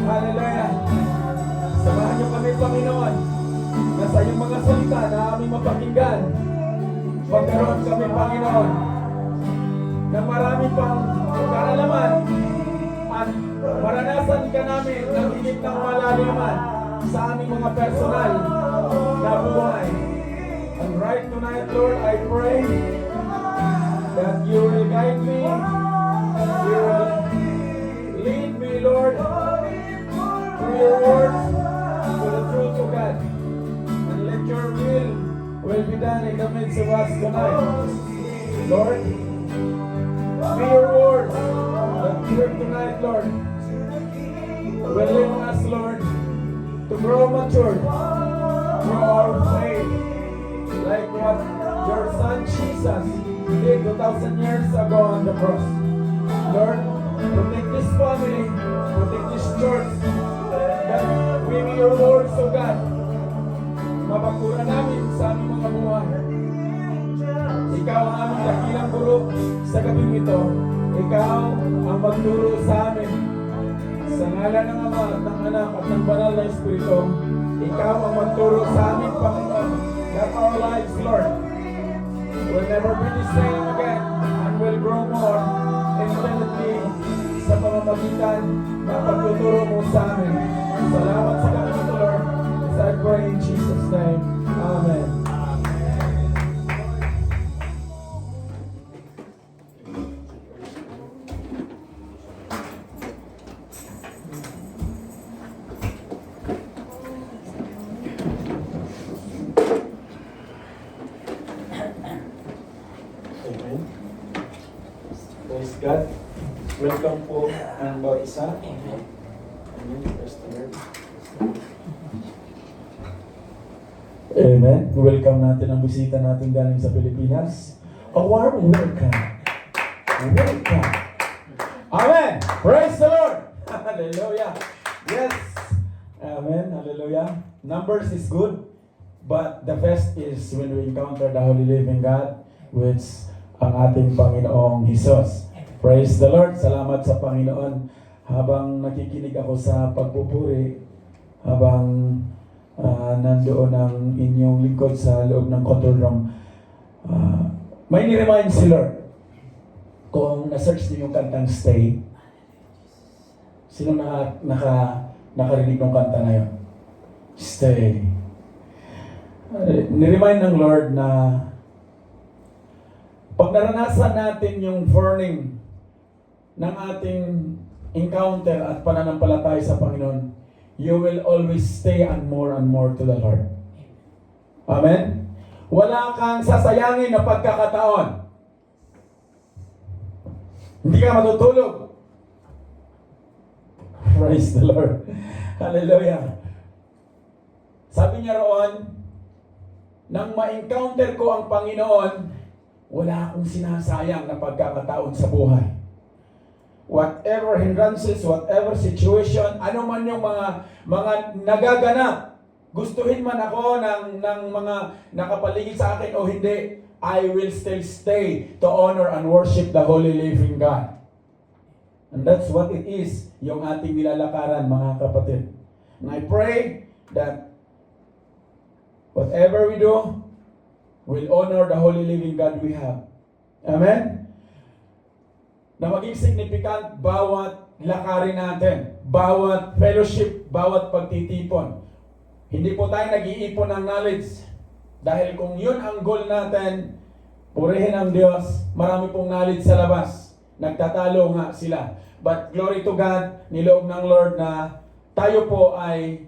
Hallelujah. Samahan niyo kami, Panginoon, na sa iyong mga salita na aming mapakinggan. Pagkaroon kami, Panginoon, na marami pang karalaman at maranasan ka namin ng higit ng malaliman sa aming mga personal na buhay. And right tonight, Lord, I pray that you will guide me, you will lead me, Lord, through your words to the truth of God. And let your will be done in the midst of us tonight. Lord, may your words that we heard tonight, Lord, will lead us, Lord, to grow mature through our faith, like what your Son Jesus did 2,000 years ago on the cross. Lord, protect this family, protect this church, that we may your words, O God, mapagpura namin sa aming mga buhay. Ikaw ang aming dakilang guro sa gabing ito. Ikaw ang magturo sa amin. Sa ngalan ng Ama at ng Anak at ng Banal na Espiritu, ikaw ang magturo sa amin, Panginoon, that our lives, Lord, will never be the same again and will grow more infinitely sa pamamagitan ng pagtuturo mo sa amin. Salamat sa kanya, Lord. As I pray in Jesus' name. Amen. Amen. Praise God. Welcome po ang bawat isa. Amen. Praise the Lord. Amen. Welcome natin ang bisita natin galing sa Pilipinas. A warm welcome. Welcome. Amen. Praise the Lord. Hallelujah. Yes. Amen. Hallelujah. Numbers is good, but the best is when we encounter the Holy Living God, which ang ating Panginoong Hesus. Praise the Lord. Salamat sa Panginoon. Habang nakikinig ako sa pagpupuri, habang nandoon ang inyong lingkod sa loob ng control room, may ni-remind si Lord. Kung na-search niyo yung kantang Stay, sino nakarinig ng kanta na yun? Stay. Ni-remind ng Lord na pag naranasan natin yung burning ng ating encounter at pananampalataya sa Panginoon, you will always stay and more to the Lord. Amen? Wala kang sasayangin na pagkakataon. Hindi ka matutulog. Praise the Lord. Hallelujah. Sabi niya roon, nang ma-encounter ko ang Panginoon, wala akong sinasayang na pagkakataon sa buhay. Whatever hindrances, whatever situation, ano man yung mga nagaganap, gustuhin man ako ng mga nakapaligid sa akin o hindi, I will still stay to honor and worship the Holy Living God. And that's what it is, yung ating nilalakaran, mga kapatid. And I pray that whatever we do, we'll honor the Holy Living God we have. Amen? na maging significant bawat lakarin natin, bawat fellowship, bawat pagtitipon. Hindi po tayo nag-iipon ng knowledge. Dahil kung yun ang goal natin, purihin ang Diyos, marami pong knowledge sa labas. Nagtatalo nga sila. But glory to God, niloob ng Lord na tayo po ay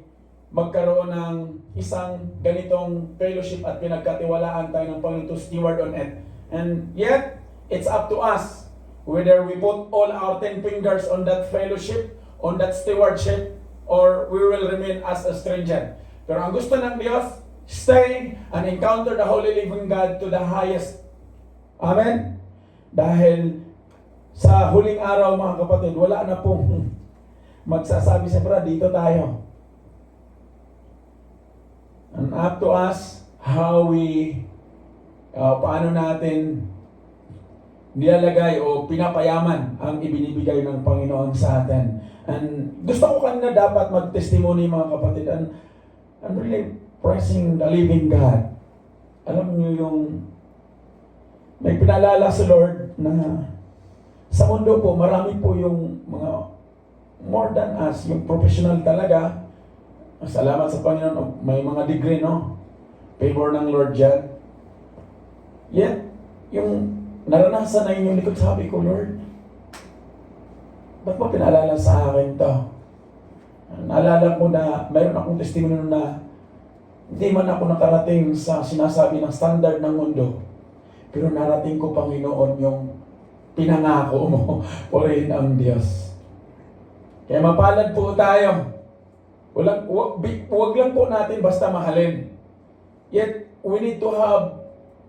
magkaroon ng isang ganitong fellowship at pinagkatiwalaan tayo ng Panginoon to steward on it. And yet, it's up to us whether we put all our 10 fingers on that fellowship, on that stewardship, or we will remain as a stranger. Pero ang gusto ng Diyos, stay and encounter the Holy Living God to the highest. Amen? Dahil sa huling araw, mga kapatid, wala na pong magsasabi sa para dito tayo. And up to us, how we, paano natin nilalagay o pinapayaman ang ibinibigay ng Panginoon sa atin. And gusto ko kanina dapat mag-testimony, mga kapatid. And I'm really praising the living God. Alam niyo yung may pinalala sa Lord na sa mundo po, marami po yung mga more than us, yung professional talaga. Salamat sa Panginoon, may mga degree, no? Favor ng Lord dyan. Yet, yung naranasan na inyong likod, sabi ko, Lord, ba't mo pinalala sa akin to? Naalala ko na mayroon akong testimony na hindi man ako nakarating sa sinasabi ng standard ng mundo, pero narating ko, Panginoon, yung pinangako mo, purihin ang Diyos. Kaya mapalad po tayo. Huwag lang po natin basta mahalin. Yet, we need to have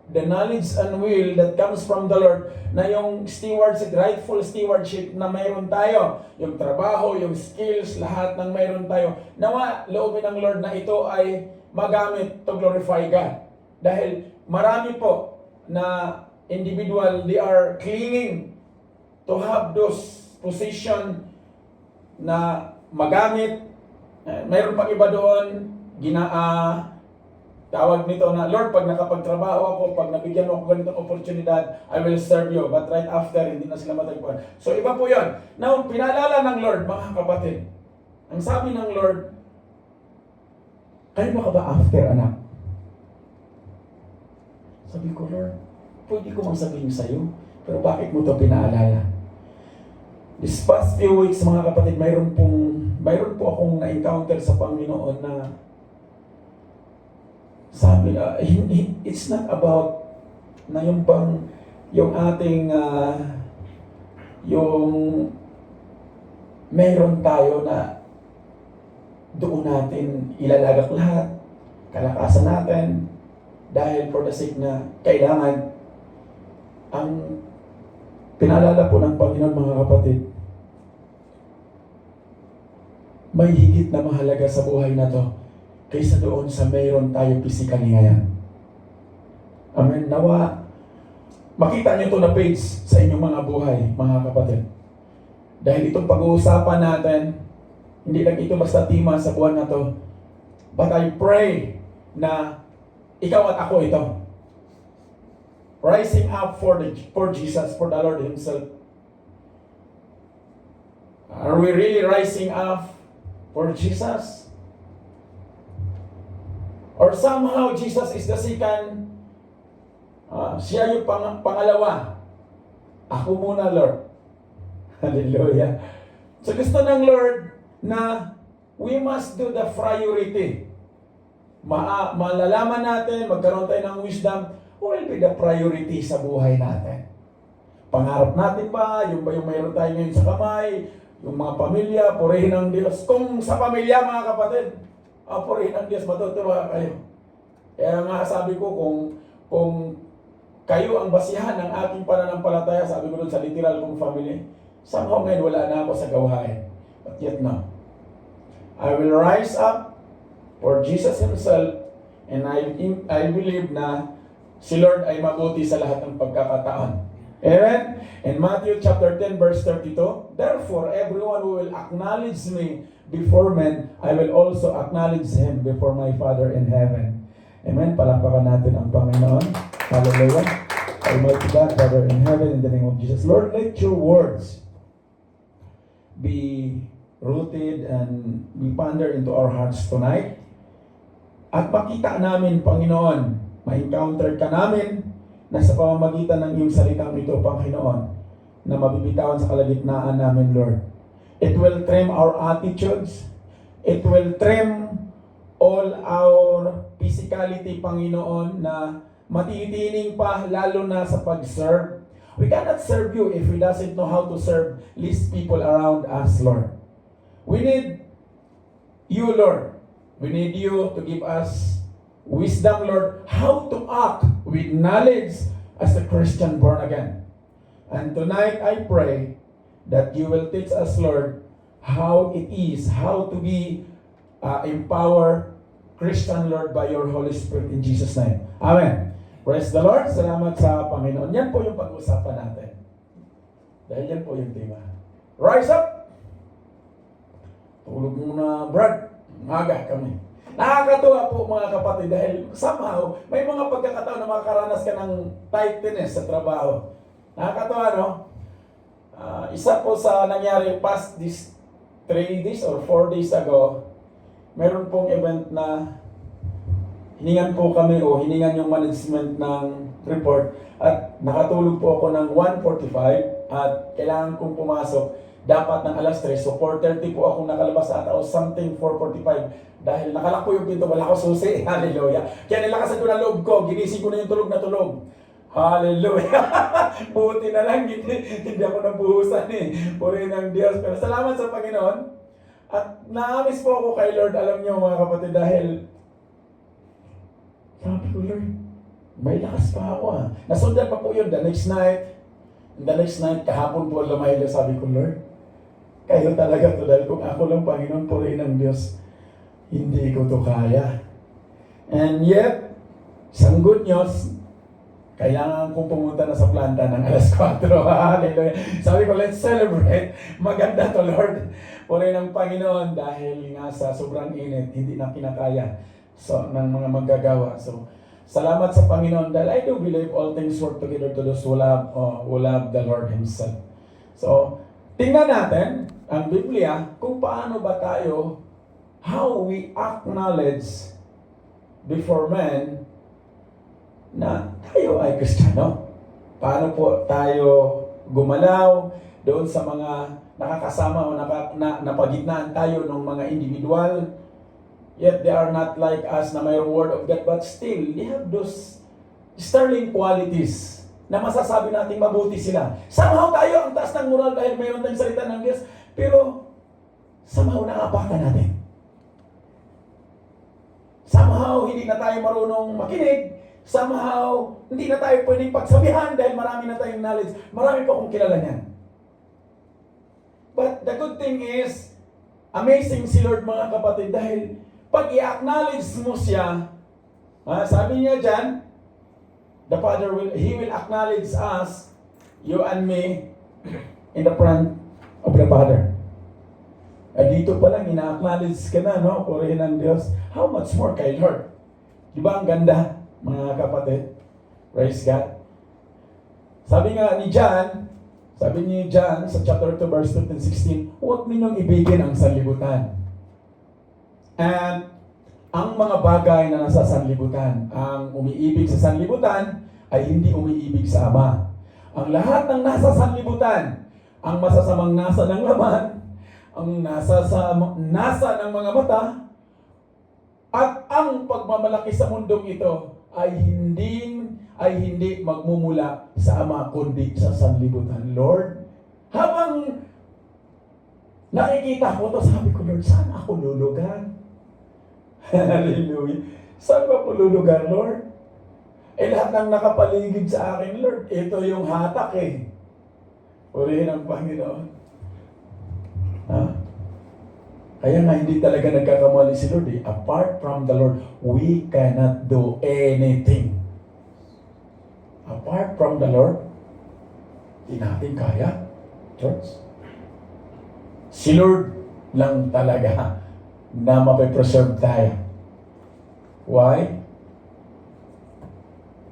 the knowledge and will that comes from the Lord na yung stewardship, rightful stewardship na mayroon tayo. Yung trabaho, yung skills, lahat ng mayroon tayo. Nawa, loobin ng Lord na ito ay magamit to glorify God. Dahil marami po na individual, they are clinging to have those position na magamit. Mayroon pang iba doon, tawag nito na, Lord, pag nakapagtrabaho ako, pag nabigyan mo ako ganitong oportunidad, I will serve you. But right after, hindi na sila matagpuan. So, iba po yun. Now, pinalala ng Lord, mga kapatid, ang sabi ng Lord, kanino ka ba after, anak? Sabi ko, Lord, pwede ko mang sabihin sa'yo, pero bakit mo ito pinaalala? This past few weeks, mga kapatid, mayroon po akong na-encounter sa Panginoon na sabi, it's not about na yung ating yung meron tayo na doon natin ilalagak lahat, kalakasan natin, dahil for the sake na kailangan. Ang pinalala po ng Panginoon, mga kapatid, may higit na mahalaga sa buhay na to kaysa doon sa mayroon tayo physically ngayon. Amen. Nawa, makita niyo ito na page sa inyong mga buhay, mga kapatid. Dahil itong pag-uusapan natin, hindi lang ito basta tema sa buwan na to. But I pray na ikaw at ako ito. Rising up for Jesus, for the Lord Himself. Are we really rising up for Jesus? Or somehow Jesus is the second, siya yung pangalawa. Ako muna, Lord. Hallelujah. So gusto ng Lord na we must do the priority. Malalaman natin, magkaroon tayo ng wisdom, what will be the priority sa buhay natin? Pangarap natin ba? Yung mayroon tayo ngayon sa kamay? Yung mga pamilya, purihin ang Diyos. Kung sa pamilya, mga kapatid, purihin ang Diyos, matutuwa kayo. Kaya nga sabi ko, kung kayo ang basihan ng ating pananampalataya, sabi ko doon sa literal kong family, somehow ngayon wala na ako sa gawain. But yet now, I will rise up for Jesus Himself, and I believe na si Lord ay mabuti sa lahat ng pagkakataon. Amen? In Matthew chapter 10 verse 32, therefore everyone who will acknowledge me before men, I will also acknowledge him before my Father in heaven. Amen? Palakpakan natin ang Panginoon. Hallelujah. Almighty God, Father in heaven, in the name of Jesus. Lord, let your words be rooted and be pondered into our hearts tonight. At makita namin, Panginoon, ma-encounter ka namin na sa pamamagitan ng iyong salitang ito, Panginoon, na mabibitawan sa kalagitnaan namin, Lord. It will trim our attitudes. It will trim all our physicality, Panginoon, na matitining pa lalo na sa pag-serve. We cannot serve you if we doesn't know how to serve least people around us, Lord. We need you, Lord. We need you to give us wisdom, Lord, how to act with knowledge as a Christian born again. And tonight I pray that you will teach us, Lord, how it is, how to be empowered Christian, Lord, by your Holy Spirit in Jesus' name. Amen. Praise the Lord. Salamat sa Panginoon. Yan po yung pag-uusapan natin. Dahil yan po yung tema. Rise up! Tulog muna, Brad. Maga kami. Nakakatuwa po mga kapatid dahil somehow may mga pagkakataon na makakaranas ka ng tightness sa trabaho. Nakakatuwa, no? Isa po sa nangyari past this 3 days or 4 days ago, meron pong event na hiningan po kami o hiningan yung management ng report at nakatulog po ako ng 1:45 at kailangan kong pumasok dapat ng alas 3. So 4:30 po ako nakalabas ata o something 4:45 dahil nakalak po yung pinto, wala ko susi. Hallelujah. Kaya nilakasan ko na loob ko, ginising ko na yung tulog na tulog. Hallelujah. Buti na lang, hindi ako nabuhusan Purihin ng Diyos. Pero salamat sa Panginoon. At naamis po ako kay Lord, alam niyo mga kapatid, dahil sabi ko, Lord, may lakas pa ako Nasundan pa po yun the next night. The next night, kahapon po lumayla, sabi ko, Lord, kayo talaga to dahil kung ako lang, Panginoon, purihin ng Diyos, hindi ko to kaya. And yet, isang good news, kailangan kong pumunta na sa planta ng alas 4. Hallelujah. Sabi ko, let's celebrate. Maganda to, Lord. Purihin ng Panginoon dahil nga sa sobrang init, hindi na kinakaya ng mga maggagawa. So, salamat sa Panginoon dahil I do believe all things work together to those who love the Lord Himself. So, tingnan natin ang Biblia kung paano ba tayo, how we acknowledge before men na tayo ay Kristiyano. Paano po tayo gumalaw doon sa mga nakakasama o napagitnaan tayo ng mga individual. Yet they are not like us na mayroong word of God, but still, they have those sterling qualities na masasabi natin mabuti sila. Somehow tayo ang taas ng moral dahil mayroon tayong salita ng Diyos, pero somehow naapakan natin. Somehow hindi na tayo marunong makinig, somehow hindi na tayo pwedeng pagsabihan dahil marami na tayong knowledge. Marami pa akong kilala niyan. But the good thing is, amazing si Lord mga kapatid dahil pag i-acknowledge mo siya, sabi niya dyan, the Father He will acknowledge us, you and me, in the front of the Father. At dito pa lang, ina-acknowledge ka na, no? Purihin ng Diyos. How much more kay Lord? Di ba ang ganda, mga kapatid? Praise God. Sabi nga ni John, sa chapter 2, verse 15-16, huwag ninyong ibigin ang sanlibutan. And ang mga bagay na nasa sanlibutan, ang umiibig sa sanlibutan ay hindi umiibig sa Ama. Ang lahat ng nasa sanlibutan, ang masasamang nasa ng laman, ang nasa ng mga mata, at ang pagmamalaki sa mundong ito ay hindi magmumula sa Ama kundi sa sanlibutan. Lord, habang nakikita ko ito, sabi ko, Lord, saan ako lulugar? Hallelujah. Saan ba po lulugar, Lord? Lahat ng nakapaligid sa akin, Lord, ito yung hatak Purihin ang Panginoon. Kaya nga hindi talaga nagkakamali si Lord Apart from the Lord, we cannot do anything. Apart from the Lord, hindi natin kaya, church. Si Lord lang talaga na mapipreserve tayo. Why?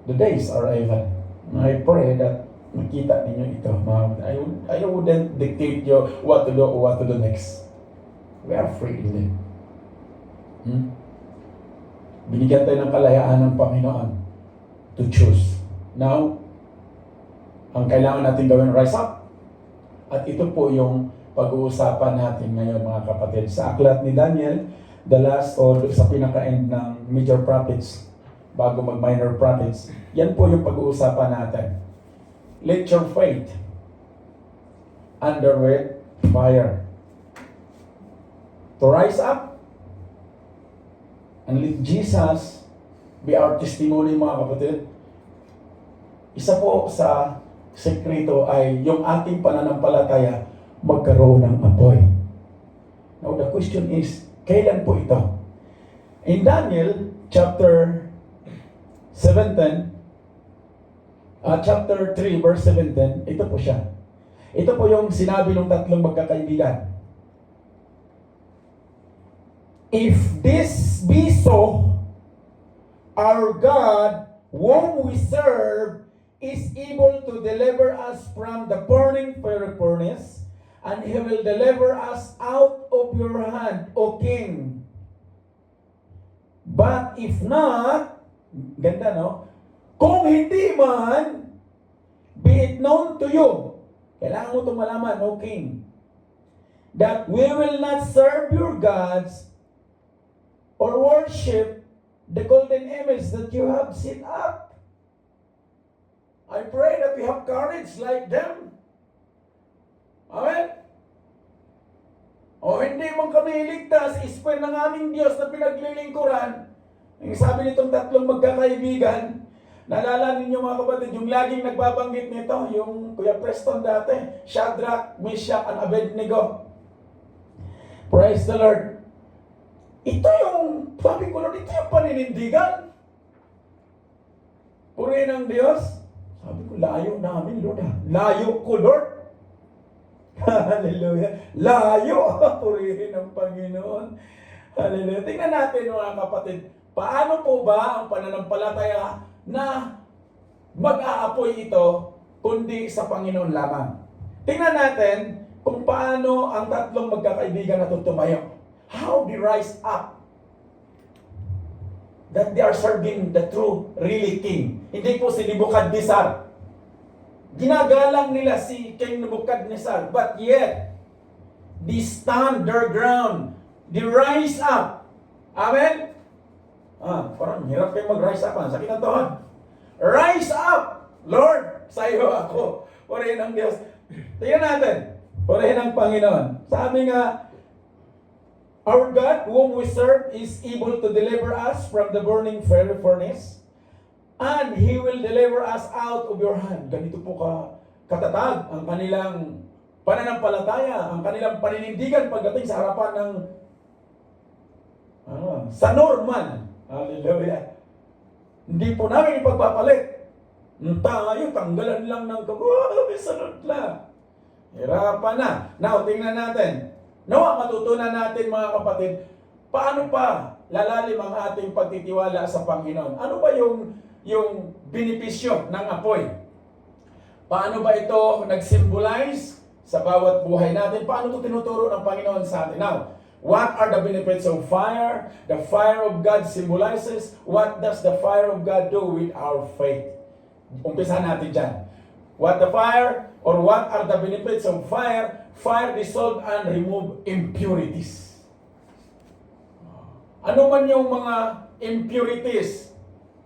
The days are evil. I pray that makita ninyo ito. I wouldn't dictate you what to do or what to do next. We are free in it. Binigyan tayo ng kalayaan ng Panginoon to choose. Now, ang kailangan natin gawin, rise up. At ito po yung pag-uusapan natin ngayon, mga kapatid. Sa aklat ni Daniel, the last or sa pinaka-end ng major prophets, bago mag-minor prophets, yan po yung pag-uusapan natin. Let your faith underweight fire. To rise up and let Jesus be our testimony, mga kapatid. Isa po sa sekreto ay yung ating pananampalataya magkaroon ng apoy. Now the question is, kailan po ito? In Daniel chapter 17, chapter 3 verse 17, ito po siya. Ito po yung sinabi ng tatlong magkakaibigan. If this be so, our God, whom we serve, is able to deliver us from the burning furnace, and He will deliver us out of your hand, O King. But if not, ganda no? Kung hindi man, be it known to you, kailangan mo itong malaman, O King, that we will not serve your gods or worship the golden image that you have set up. I pray that we have courage like them. Amen? O hindi man kami iligtas, ispan ng aming Diyos na pinaglilingkuran. Yung sabi nitong tatlong magkakaibigan, naalala ninyo mga kapatid, yung laging nagbabanggit nito, yung Kuya Preston dati, Shadrach, Meshach, and Abednego. Praise the Lord. Ito yung, sabi ko Lord, ito yung paninindigan. Purihin ang Diyos. Sabi ko, layo namin Lord. Layo ko Lord. Hallelujah. Layo. Purihin ang Panginoon. Hallelujah. Tingnan natin mga kapatid, paano po ba ang pananampalataya na mag-aapoy ito kundi sa Panginoon lamang? Tingnan natin kung paano ang tatlong magkakaibigan na tumayo. How they rise up that they are serving the true, really King. Hindi po si Nebuchadnezzar. Ginagalang nila si King Nebuchadnezzar, but yet they stand their ground. They rise up. Amen? Parang hirap kayo mag-rise up. Sakit ang tuhod. Rise up, Lord, sa iyo ako. Purihin ang Diyos. Tingnan natin. Purihin ang Panginoon. Sabi nga, our God, whom we serve, is able to deliver us from the burning furnace, and He will deliver us out of your hand. Ganito po katatag ang kanilang pananampalataya, ang kanilang paninindigan pagdating sa harapan ng sa normal. Hallelujah. Hindi po namin ipagpapalit. Tayo, tanggalan lang ng salot lang. Hirapan na. Now, tingnan natin. Nawa matutunan natin mga kapatid, paano pa lalalim ang ating pagtitiwala sa Panginoon? Ano ba yung benepisyo ng apoy? Paano ba ito nag-symbolize sa bawat buhay natin? Paano ito tinuturo ng Panginoon sa atin? Now, what are the benefits of fire? The fire of God symbolizes, what does the fire of God do with our faith? Umpisahan natin dyan. What the fire, or what are the benefits of fire? Fire dissolve and remove impurities. Ano man yung mga impurities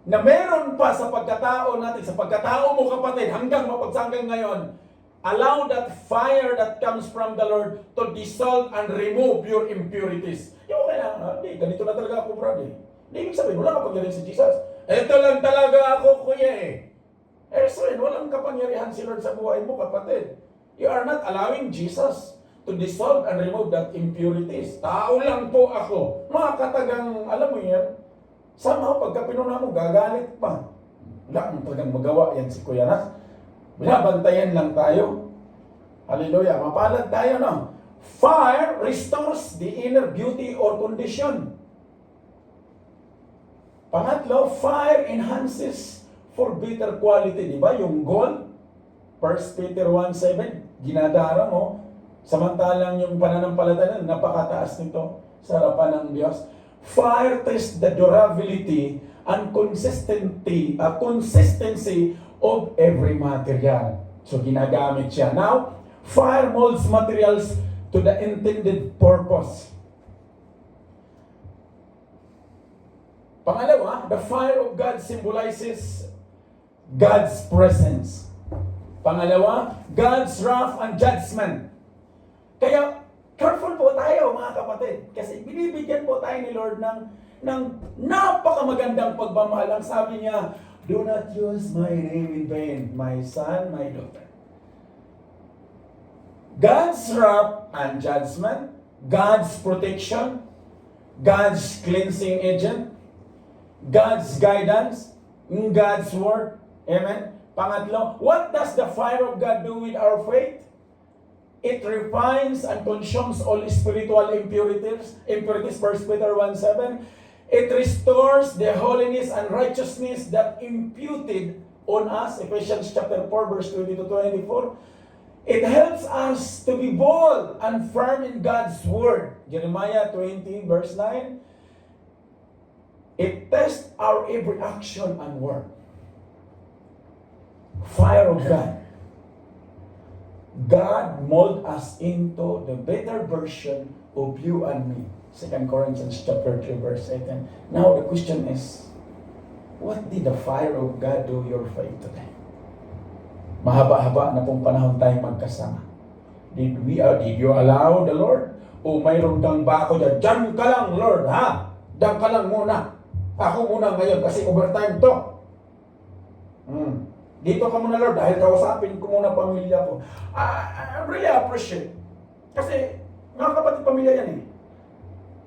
na meron pa sa pagkatao natin, sa pagkatao mo kapatid, hanggang ngayon, allow that fire that comes from the Lord to dissolve and remove your impurities. Yung kailangan, ganito na talaga ako, brother. Ibig sabihin, wala kapangyarihan si Jesus. Ito lang talaga ako, kuya eh. So, walang kapangyarihan si Lord sa buhay mo, kapatid. You are not allowing Jesus to dissolve and remove that impurities. Tao lang po ako. Mga katagang, alam mo yan, somehow pagka pinuna mo, gagalit pa. Wala ang talagang magawa yan si Kuya Ras. Binabantayan lang tayo. Hallelujah. Mapalad tayo, no? Fire restores the inner beauty or condition. Pangatlo, fire enhances for better quality, di ba? Yung gold, 1 Peter 1:7, ginadara mo, samantalang yung pananampalataya, napakataas nito sa harapan ng Diyos. Fire tests the durability and consistency of every material. So ginagamit siya. Now, fire molds materials to the intended purpose. Pangalawa, the fire of God symbolizes God's presence. Pangalawa, God's wrath and judgment. Kaya, careful po tayo mga kapatid. Kasi binibigyan po tayo ni Lord ng napakamagandang pagmamahal. Ang sabi niya, do not use my name in vain, my son, my daughter. God's wrath and judgment, God's protection, God's cleansing agent, God's guidance, God's word. Amen? Pangatlo, what does the fire of God do with our faith? It refines and consumes all spiritual impurities. 1 Peter 1:7. It restores the holiness and righteousness that imputed on us. Ephesians chapter 4, verse 20-24. It helps us to be bold and firm in God's word. Jeremiah 20, verse 9. It tests our every action and word. Fire of God. God mold us into the better version of you and me. 2 Corinthians chapter 3, verse 18. Now the question is, what did the fire of God do your faith today? Mahaba-haba na pong panahon tayong magkasama. Did you allow the Lord? O mayroon kang bako dyan? Diyan ka lang, Lord, ha? Diyan ka lang muna. Ako muna ngayon kasi overtime to. Dito ka muna, Lord, dahil kausapin ko muna pamilya ko. I really appreciate. Kasi, mga kapatid, pamilya yan eh.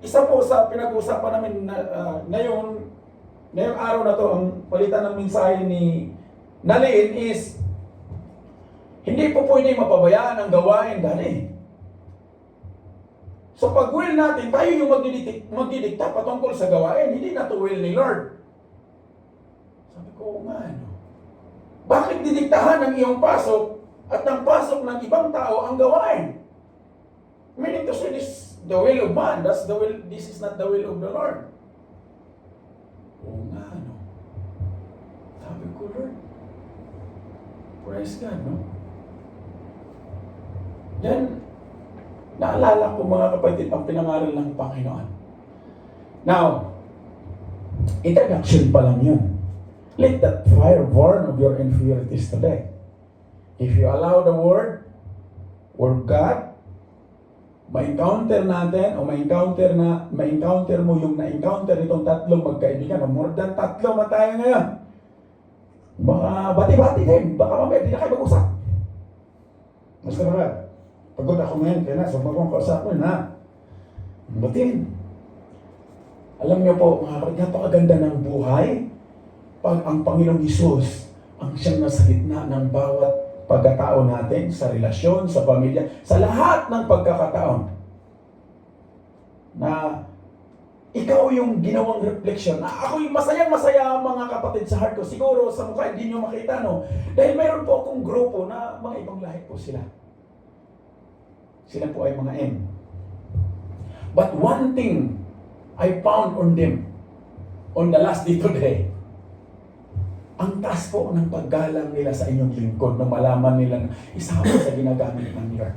Isa po sa pinag-uusapan namin na yung araw na to, ang palitan ng mensahe ni Nalin is, hindi po pwede mapabayaan ang gawain dali. So pag will natin, tayo yung magdidikta patungkol sa gawain, hindi na to will ni Lord. Sabi ko, nga ano? Bakit didiktahan ng iyong pasok at ng pasok ng ibang tao ang gawain? Meaning to say, this the will of man, this is not the will of the Lord. Oo nga, no? Sabi ko, Lord, praise God, no? Then, naalala ko mga kapatid ang pinangaral ng Panginoon. Now, introduction pa lang yun. Let that fire burn of your inferiorities today. If you allow the word or God, ma-encounter natin o ma-encounter mo yung na-encounter itong tatlong magkaibigan o more than tatlo man tayo ngayon. Baka bati-bati din. Baka mamaya di na kayo mag-usap. Mas karag. Pagod ako ngayon, kaya na, so magkong kausapin, ha? Batin. Alam niyo po, mga kapatid, napakaganda ng buhay pag ang Panginoong Hesus ang siyang nasa gitna ng bawat pagkatao natin, sa relasyon, sa pamilya, sa lahat ng pagkakataon. Na ikaw yung ginawang reflection. Ako'y masayang-masaya mga kapatid sa heart ko. Siguro sa mukha hindi nyo makita, no? Dahil mayroon po akong grupo na mga ibang lahi po sila. Sila po ay mga M. But one thing I found on them on the last day today, ang taas po ng paggalang nila sa inyong lingkod nung malaman nila na isa po sa ginagamit ng Lord.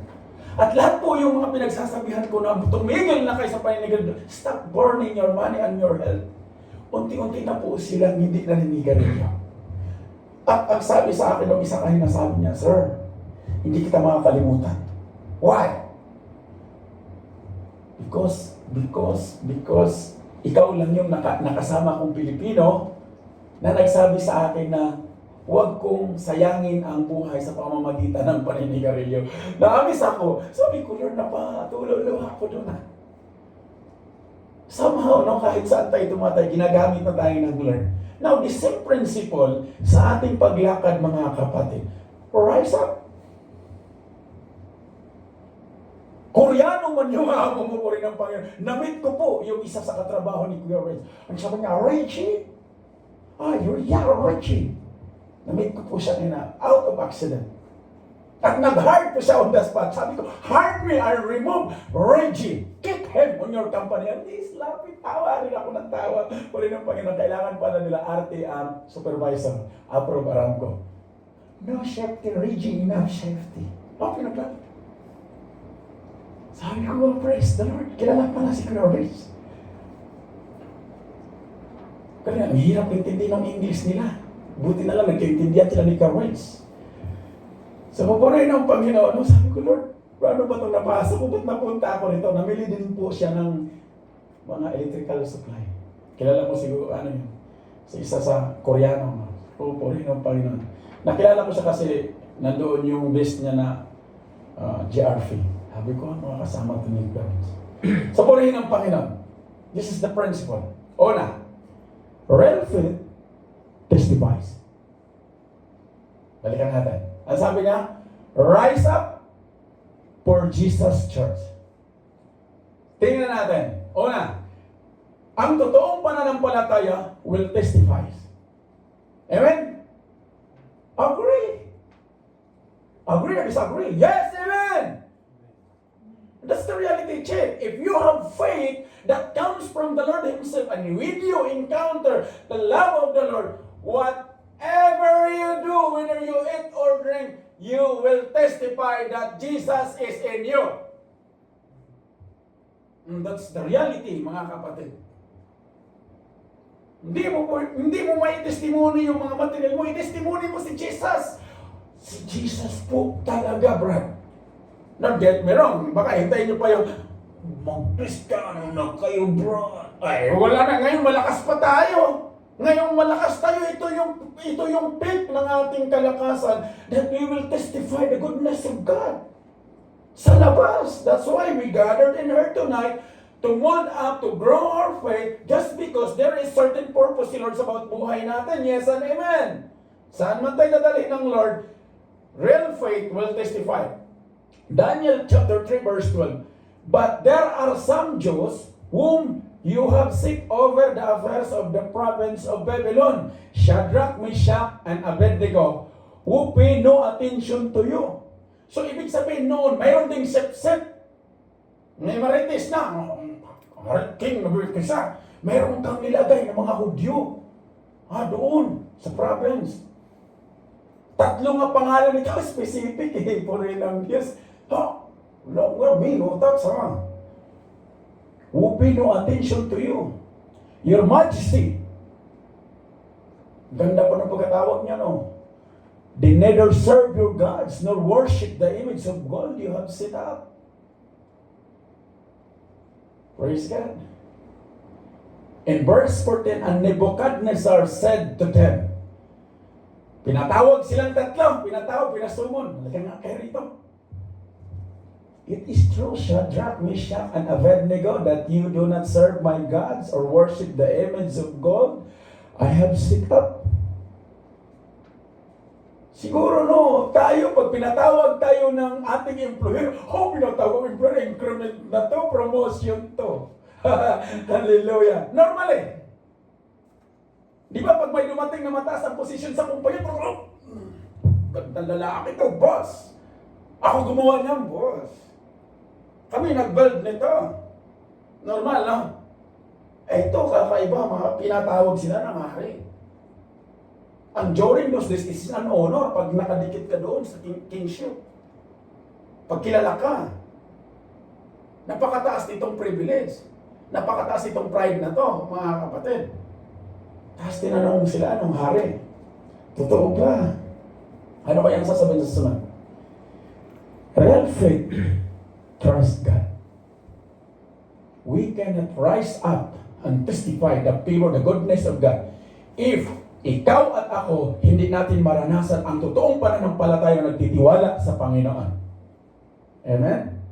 At lahat po yung mga pinagsasabihan ko na tumigil na kayo sa paninigil, stop burning your money and your health. Unti-unti na po silang hindi naninigarilyo. At ang sabi sa akin ng isa kanina, sabi niya, Sir, hindi kita makakalimutan. Why? Because ikaw lang yung nakasama kong Pilipino na nagsabi sa akin na huwag kong sayangin ang buhay sa pamamagitan ng paninigarilyo. Naamis ako. Sabi ko, Lord, napatulolo ako doon. Somehow, no, kahit saan tayo tumatay, ginagamit na tayo ng Lord. Now, the same principle sa ating paglakad, mga kapatid. Rise up. Koreano man yung mga pumupuri ng Panginoon. Namit ko po yung isa sa katrabaho ni Kuya Rich. Ang sabi niya, Richie? Yeah, Richie. Na-meet ko po siya out of accident. At nag-hire po siya on the spot. Sabi ko, hire me, I'll remove Reggie. Kick him on your company. And he's laughing. Tawa rin ako ng tawa. Puri ng Panginoon, kailangan pala nila RTR supervisor. Approve Aramco. No safety, Reggie, enough safety. Okay na plan. Sabi ko, well, praise the Lord. Kilala pala si Cloris. Kaya ang hirap intindi ng English nila. Buti na lang, nagkaintindihan sila ni Carwins. Sa papuray ng Panginoon, sabi ko, Lord, paano ba itong napasa ko? Ba't napunta ako rito? Namili din po siya ng mga electrical supply. Kilala mo siguro, ano yun? Sa isa sa Koreano. Papuray ng Panginoon. Nakilala ko siya kasi nandoon yung best niya na GRF. Sabi ko, mga kasama ito ni Carwins. Sa papuray ng Panginoon, this is the principle. Una, real faith testifies. Balikan natin. Ang sabi niya, rise up for Jesus Church. Tingnan natin. Una, ang totoong pananampalataya will testify. Amen? Agree. Agree or disagree? Yes, amen. That's the reality check. If you have faith that comes from the Lord Himself and when you encounter the love of the Lord, whatever you do, whether you eat or drink, you will testify that Jesus is in you. And that's the reality, mga kapatid. Hindi mo may testimony yung mga material mo, i-testimony mo si Jesus. Si Jesus po talaga, Brad. Now, get me wrong. Baka hintayin nyo pa yung mag-Kristiyano na kayo, bro. Ay, wala na. Ngayon, malakas pa tayo. Ngayong malakas tayo. Ito yung peak ng ating kalakasan that we will testify the goodness of God. Sa labas. That's why we gathered in here tonight to mold up, to grow our faith just because there is certain purpose si Lord sa bawat buhay natin. Yes and amen. Saan man tayo dadalhin ng Lord, real faith will testify. Daniel chapter 3 verse 12. But there are some Jews whom you have set over the affairs of the province of Babylon, Shadrach, Meshach, and Abednego, who pay no attention to you. So ibig sabihin noon, mayroon ding sep-sep. May marites na. King Nebuchadnezzar. Mayroon kang nilagay ng mga Hudyo. Doon, sa province. Tatlo nga pangalan nito, specific puri ng Diyos. Well, me, no, that's who pay no attention to you. Your Majesty. Ganda pa ng pagkatawag niya, no? They neither serve your gods nor worship the image of gold you have set up. Praise God. In verse 14, and Nebuchadnezzar said to them, pinatawag silang tatlo, pinasumon. Halika nga kayo rito. It is true, Shadrach, Meshach, and Abednego, that you do not serve my gods or worship the image of gold I have set up. Siguro tayo, pag pinatawag tayo ng ating employer, pinatawag employer, increment na to, promotion to. Hallelujah. Normally. Di ba pag may dumating na mataas ang posisyon sa kumpanya, gandang lalaki to, boss. Ako gumawa niyan, boss. Kami nag-build nito. Normal, no? Ito, kakaiba, mga pinatawag sila ng hari. And during those days, this is an honor pag nakadikit ka doon sa kingship. Pag kilala ka. Napakataas nitong privilege. Napakataas nitong pride na to, mga kapatid. Tapos tinanong sila, anong hari? Totoo ba? Ano kaya ang sasabihin sa sunod? Real faith, trust God. We cannot rise up and testify the favor, the goodness of God if ikaw at ako, hindi natin maranasan ang totoong pananampalataya na nagtitiwala sa Panginoon. Amen?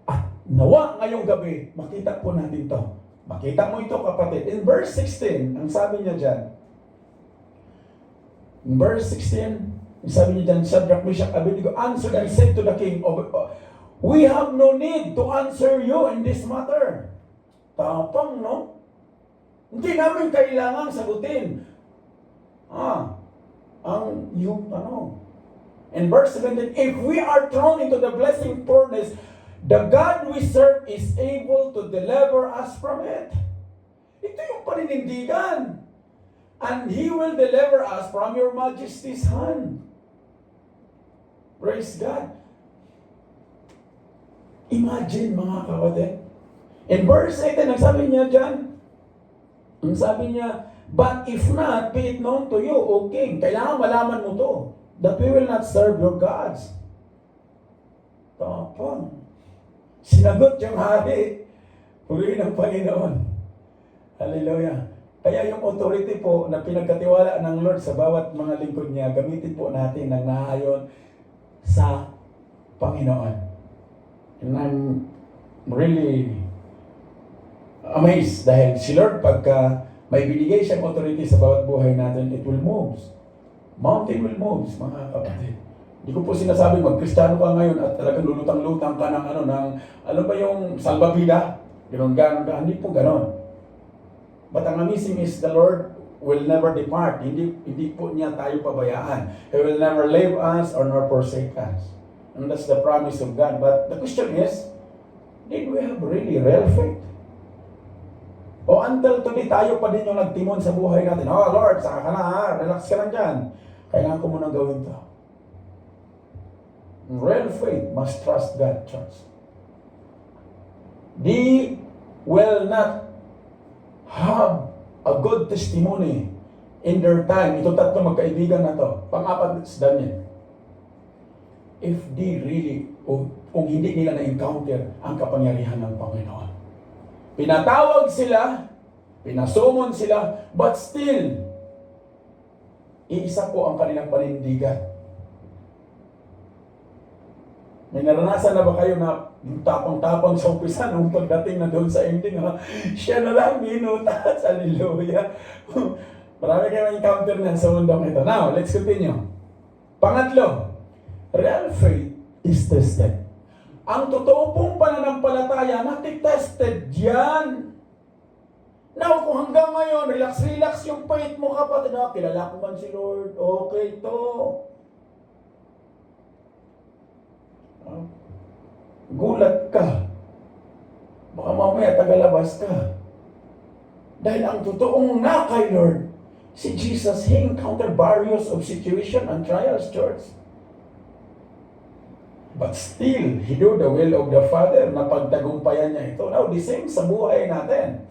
At nawa ngayong gabi, makita po natin to. Makita mo ito, kapatid. In verse 16, ang sabi niya dyan, in verse 16, sabi niya dyan, Shadrach, Meshach, Abednego answered and said to the king, we have no need to answer you in this matter. Tapang, no? Hindi namin kailangang sagutin. ang yung ano. In verse 17, if we are thrown into the blessing furnace, the God we serve is able to deliver us from it. Ito yung paninindigan. And He will deliver us from your majesty's hand. Praise God. Imagine mga kapatid. In verse 18, ang sabi niya dyan, ang sabi niya, but if not, be it known to you, O King, kailangan malaman mo to, that we will not serve your gods. Tapang. Sinagot yung hari. Purihin ang Panginoon. Hallelujah. Kaya yung authority po na pinagkatiwala ng Lord sa bawat mga lingkod niya, gamitin po natin ng naayon sa Panginoon. And I'm really amazed dahil si Lord pagka may binigay siyang authority sa bawat buhay natin, it will move. Mountain will move, mga kapatid. Hindi ko po sinasabi mag-Kristiyano ka ngayon at talagang lulutang-lutang ka ng ano ba yung salbabida? Ganon ka. Hindi po ganon. But ang amazing is the Lord will never depart. Hindi po niya tayo pabayaan. He will never leave us or nor forsake us. And that's the promise of God. But the question is, did we have really real faith? O until today, tayo pa din yung nagtimon sa buhay natin. Oh Lord, saka ka na ha, relax ka lang dyan. Kailangan ko munang gawin to. Real faith must trust God, church. They will not have a good testimony in their time. Ito tatlong magkaibigan na to. Pang-apat is Daniel. If they really, kung hindi nila na-encounter ang kapangyarihan ng Panginoon. Pinatawag sila, pinasumon sila, but still, iisa po ang kanilang panindigan. May naranasan na ba kayo na tapang-tapang sa umpisa nung pagdating na doon sa ending, siya na lang minutas, hallelujah. Marami kayong encounter na sa mundong ito. Now, let's continue. Pangatlo, real faith is tested. Ang totoo pong pananampalataya, natitested yan. Now, kung hanggang ngayon, relax yung faith mo kapatid, kilala ko man si Lord, okay to. Gulat ka. Baka mamaya tagalabas ka. Dahil ang totoong na kay Lord, si Jesus, He encountered various of situation and trials, church. But still, He do the will of the Father na pagtagumpayan niya ito. Now, the same sa buhay natin.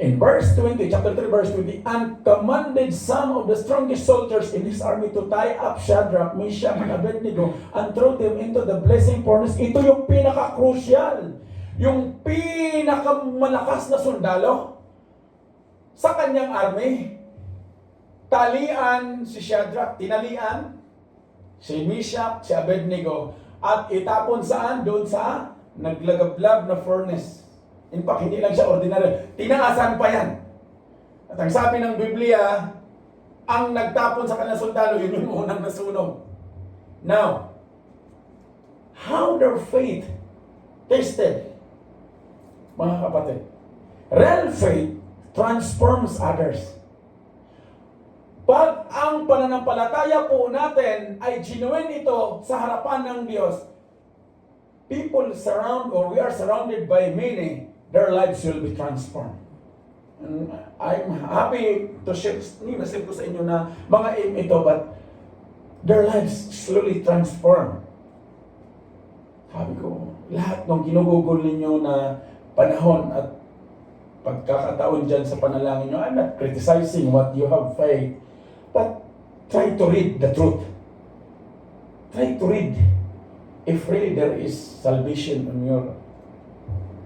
In verse 20, chapter 3, verse 20, and commanded some of the strongest soldiers in his army to tie up Shadrach, Meshach, and Abednego and throw them into the blazing furnace. Ito yung pinaka-crucial. Yung pinakamalakas na sundalo sa kanyang army. Talian si Shadrach, tinalian si Meshach, si Abednego, at itapon saan? Doon sa naglagablab na furnace. In fact, hindi lang siya ordinary. Tinaasan pa yan. At ang sabi ng Biblia, ang nagtapon sa kanyang sundalo, yun yung unang nasunog. Now, how their faith tested? Mga kapatid, real faith transforms others. Pag ang pananampalataya po natin ay genuine ito sa harapan ng Diyos, people surround or we are surrounded by many, their lives will be transformed. And I'm happy to share, nasabi ko sa inyo na mga aim ito, but their lives slowly transform. Sabi ko, lahat ng ginugugol ninyo na panahon at pagkakataon dyan sa panalangin nyo, I'm not criticizing what you have faith, but try to read the truth. Try to read if really there is salvation on your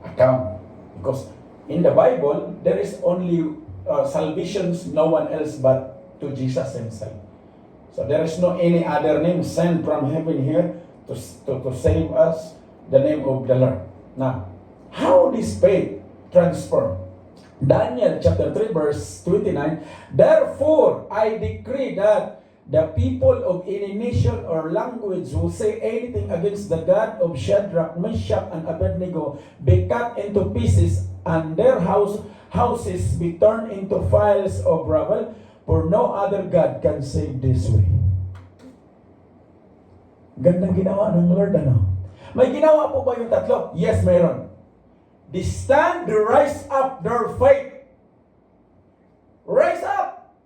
account. Because in the Bible, there is only salvations, no one else but to Jesus Himself. So there is no any other name sent from heaven here to save us, the name of the Lord. Now, how this faith transform? Daniel chapter 3 verse 29, therefore I decree that the people of any nation or language who say anything against the God of Shadrach, Meshach, and Abednego be cut into pieces, and their houses be turned into piles of rubble. For no other God can save this way. Gandang ginawa ng Lord, ano? May ginawa po ba yung tatlo? Yes, mayroon. They stand, they rise up their faith. Rise up!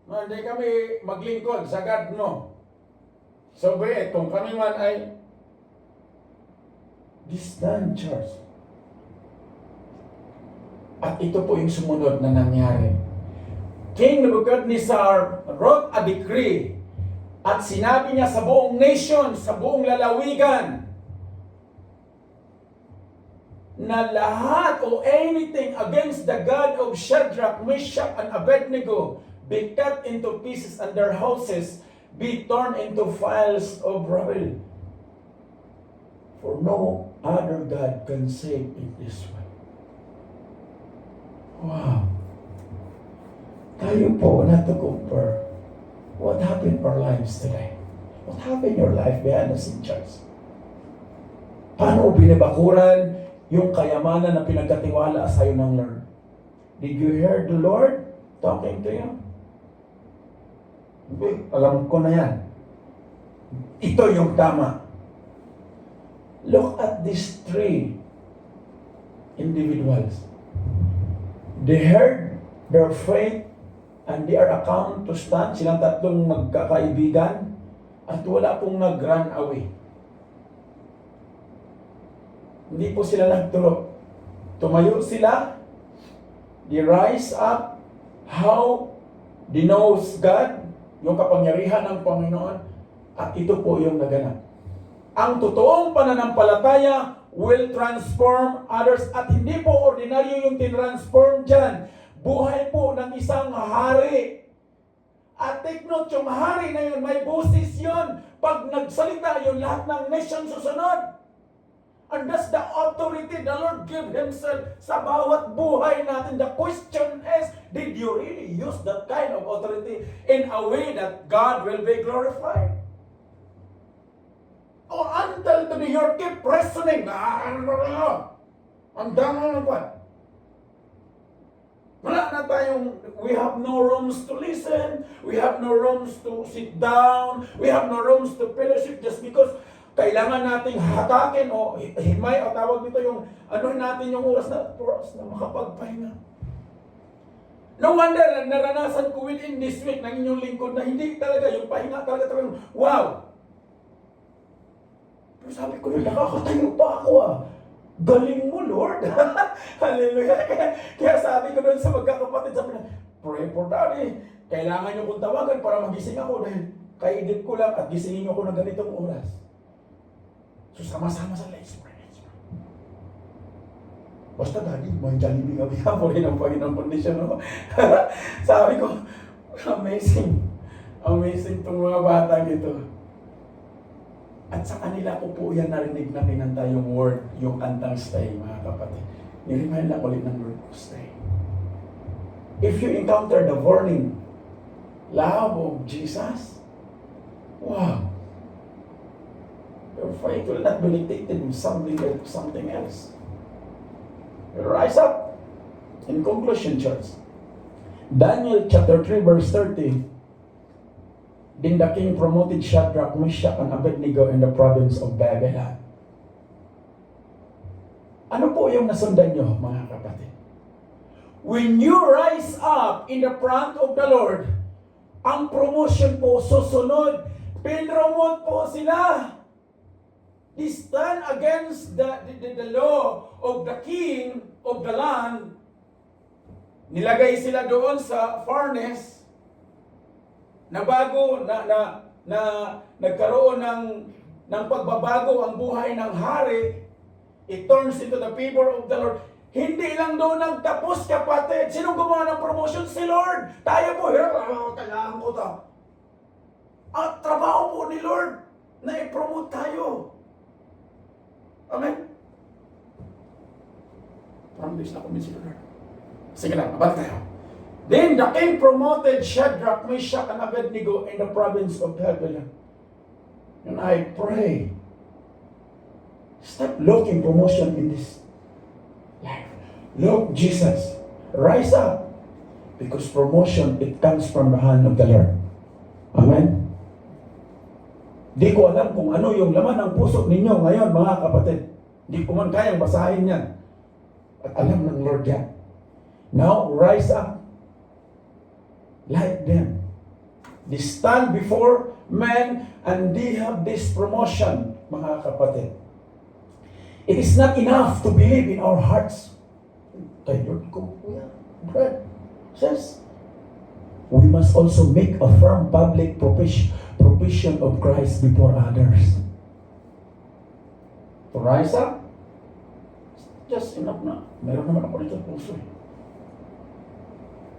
No, hindi kami maglingkod sa God, no. So be it, kung kami man ay they stand, church. At ito po yung sumunod na nangyari. King Nebuchadnezzar wrote a decree at sinabi niya sa buong nation, sa buong lalawigan, na lahat o anything against the God of Shadrach, Meshach, and Abednego be cut into pieces and their houses be torn into piles of rubble. For no other God can save it this way. Wow. Tayo po, not to compare. What happened in our lives today? What happened in your life behind the scenes, church? Paano binabakuran yung kayamanan na pinagkatiwala sa iyo ng Lord? Did you hear the Lord talking to you? Alam ko na yan. Ito yung tama. Look at these three individuals. They heard their faith and they are account to stand. Silang tatlong magkakaibigan at wala pong nag-run away. Hindi po sila nagturo. Tumayo sila. They rise up. How they knows God, yung kapangyarihan ng Panginoon, at ito po yung naganap. Ang totoong pananampalataya will transform others at hindi po ordinaryo yung tinransform dyan. Buhay po ng isang hari. At take note, yung hari na yun, may boses yun. Pag nagsalita yun, lahat ng nation susunod. And that's the authority the Lord gave Himself sa bawat buhay natin. The question is, did you really use that kind of authority in a way that God will be glorified? Or until today, you keep reasoning, ang dami na ba? Wala na tayong, we have no rooms to listen, we have no rooms to sit down, we have no rooms to fellowship just because kailangan nating hatakin o himay o tawag dito yung ano natin yung oras na for us na makapagpahinga. No wonder naranasan ko within this week ng inyong lingkod na hindi talaga yung pahinga talaga wow! Pero sabi ko, nakakatayo pa ako Galing mo, Lord. Hallelujah. Kaya sabi ko doon sa magkakapatid, sabi na, pray for daddy. Kailangan nyo kong tawagan para magising ako dahil kaedit ko lang at gisingin nyo ako ng ganitong oras. So sama-sama sa let's pray. Basta daddy, may Jollibee kami haporin ang Panginoong kondisyon. No? Sabi ko, amazing. Amazing itong mga bata ito. At sa kanila ko po yan narinig na kinanta yung word, yung kantang stay, mga kapatid. Niremind lang ulit ng word ko, stay. If you encounter the warning, love of Jesus, wow. Your faith will not be dictated with something else. Rise up. In conclusion, church, Daniel chapter 3 verse 30, then the king promoted Shadrach, Meshach, and Abednego in the province of Babylon. Ano po yung nasundan nyo, mga kapatid? When you rise up in the front of the Lord, ang promotion po susunod. Pinromote po sila. They stand against the law of the king of the land. Nilagay sila doon sa furnace na bago na nagkaroon ng pagbabago ang buhay ng hari. It turns into the favor of the Lord. Hindi lang doon nagtapos, kapatid. Sino gumawa ng promotion? Si Lord. Tayo po, kailangan ko to. At trabaho po ni Lord na i-promote tayo. Amen? Parang bis na kumin si Lord. Sige lang, abad tayo. Then the king promoted Shadrach, Meshach, and Abednego in the province of Babylon. And I pray, stop looking promotion in this life. Look, Jesus, rise up. Because promotion, it comes from the hand of the Lord. Amen? Di ko alam kung ano yung laman ng puso ninyo ngayon, mga kapatid. Di ko man kayang basahin yan. At alam ng Lord yan. Now, rise up like them. They stand before men and they have this promotion, mga kapatid. It is not enough to believe in our hearts. Tayo, Brad, says, we must also make a firm public provision of Christ before others. To rise up, just enough na. Meron naman ako dito puso eh.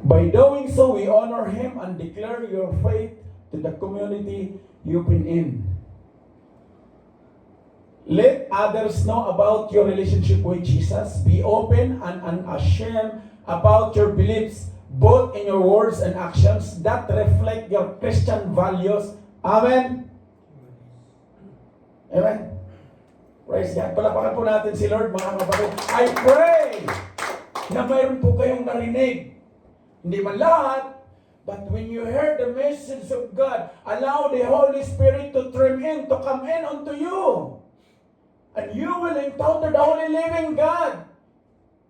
By doing so, we honor Him and declare your faith to the community you've been in. Let others know about your relationship with Jesus. Be open and unashamed about your beliefs, both in your words and actions that reflect your Christian values. Amen? Amen? Praise God. Palapakan po natin si Lord, mga kapatid. I pray na mayroon po kayong narinig. Hindi man lahat, but when you hear the message of God, allow the Holy Spirit to come in unto you. And you will encounter the Holy Living God.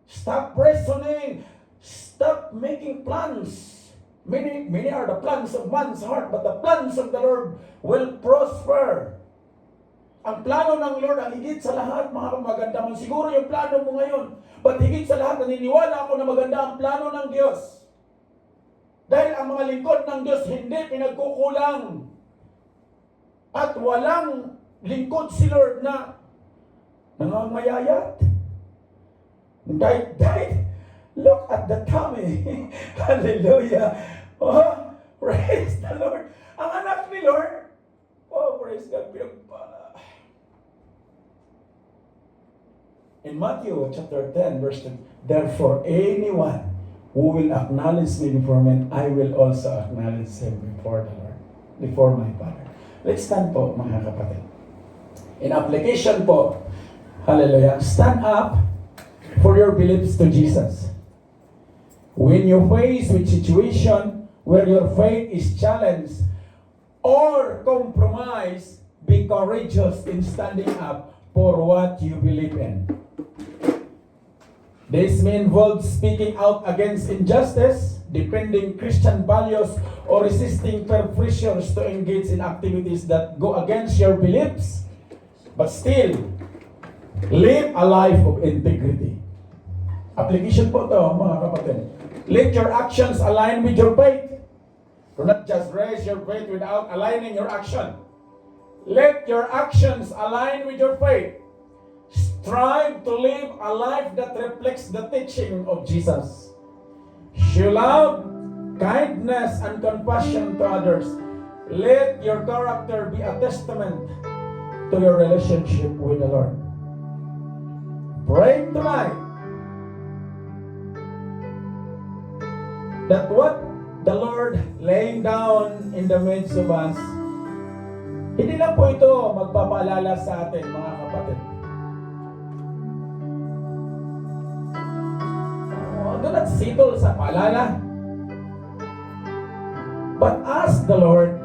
Stop reasoning. Stop making plans. Many are the plans of man's heart, but the plans of the Lord will prosper. Ang plano ng Lord, ang higit sa lahat, mga maganda man siguro yung plano mo ngayon. But higit sa lahat, naniniwala ako na maganda ang plano ng Diyos. Dahil ang mga lingkod ng Diyos hindi pinagkukulang. At walang lingkod si Lord na nangangamayayat. Dahil, look at the tummy. Hallelujah. Oh, praise the Lord. Ang anak ni Lord, oh, praise God, pinagpala. In Matthew chapter 10, verse 2, therefore anyone who will acknowledge me before men, I will also acknowledge him before the Lord, before my Father. Let's stand po, mga kapatid. In application po, hallelujah, stand up for your beliefs to Jesus. When you face with situation where your faith is challenged or compromised, be courageous in standing up for what you believe in. This may involve speaking out against injustice, defending Christian values, or resisting peer pressures to engage in activities that go against your beliefs, but still, live a life of integrity. Application po to, mga kapatid. Let your actions align with your faith. Do not just raise your faith without aligning your action. Let your actions align with your faith. Strive to live a life that reflects the teaching of Jesus. Show love, kindness, and compassion to others. Let your character be a testament to your relationship with the Lord. Pray tonight that what the Lord laying down in the midst of us, hindi lang po ito magpapaalala sa atin, mga kapatid. Do not settle sa paalala. But ask the Lord,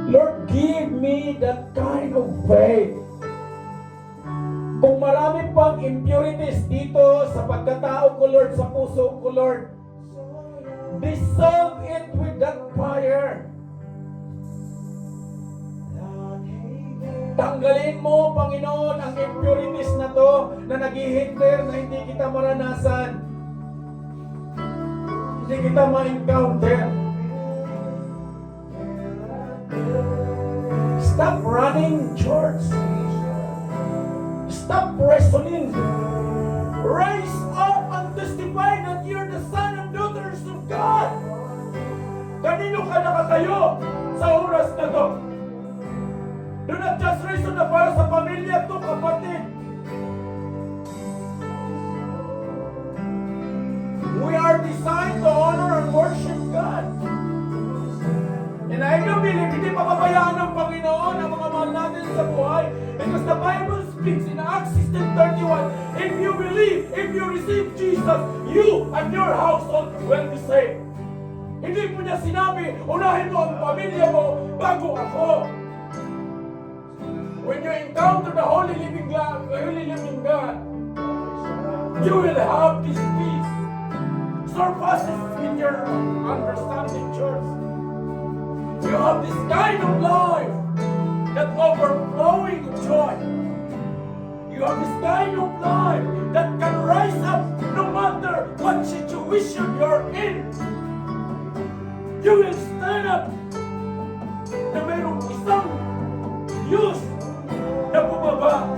Lord, give me that kind of faith. Kung marami pang impurities dito sa pagkatao ko, Lord, sa puso ko, Lord, dissolve it with that fire. Tanggalin mo, Panginoon, ang impurities na to na naghihinder na hindi kita maranasan. Hindi kita ma-encounter. Stop running, church. Stop wrestling. Rise up and testify that you're the son and daughters of God. Kanino ka nakatayo sa oras na to? Do not just reason na para sa pamilya to, kapatid. We are designed to honor and worship God. And I do believe, hindi papabayaan ng Panginoon ang mga mahal natin sa buhay because the Bible speaks in Acts 16:31, if you believe, if you receive Jesus, you and your household will be saved. Hindi po niya sinabi, unahin mo ang pamilya mo bago ako. When you encounter the Holy Living God, you will have this peace. Surpasses in your understanding, church. You have this kind of life that overflowing joy. You have this kind of life that can rise up no matter what situation you're in. You will stand up na mayroong isang Diyos na bumaba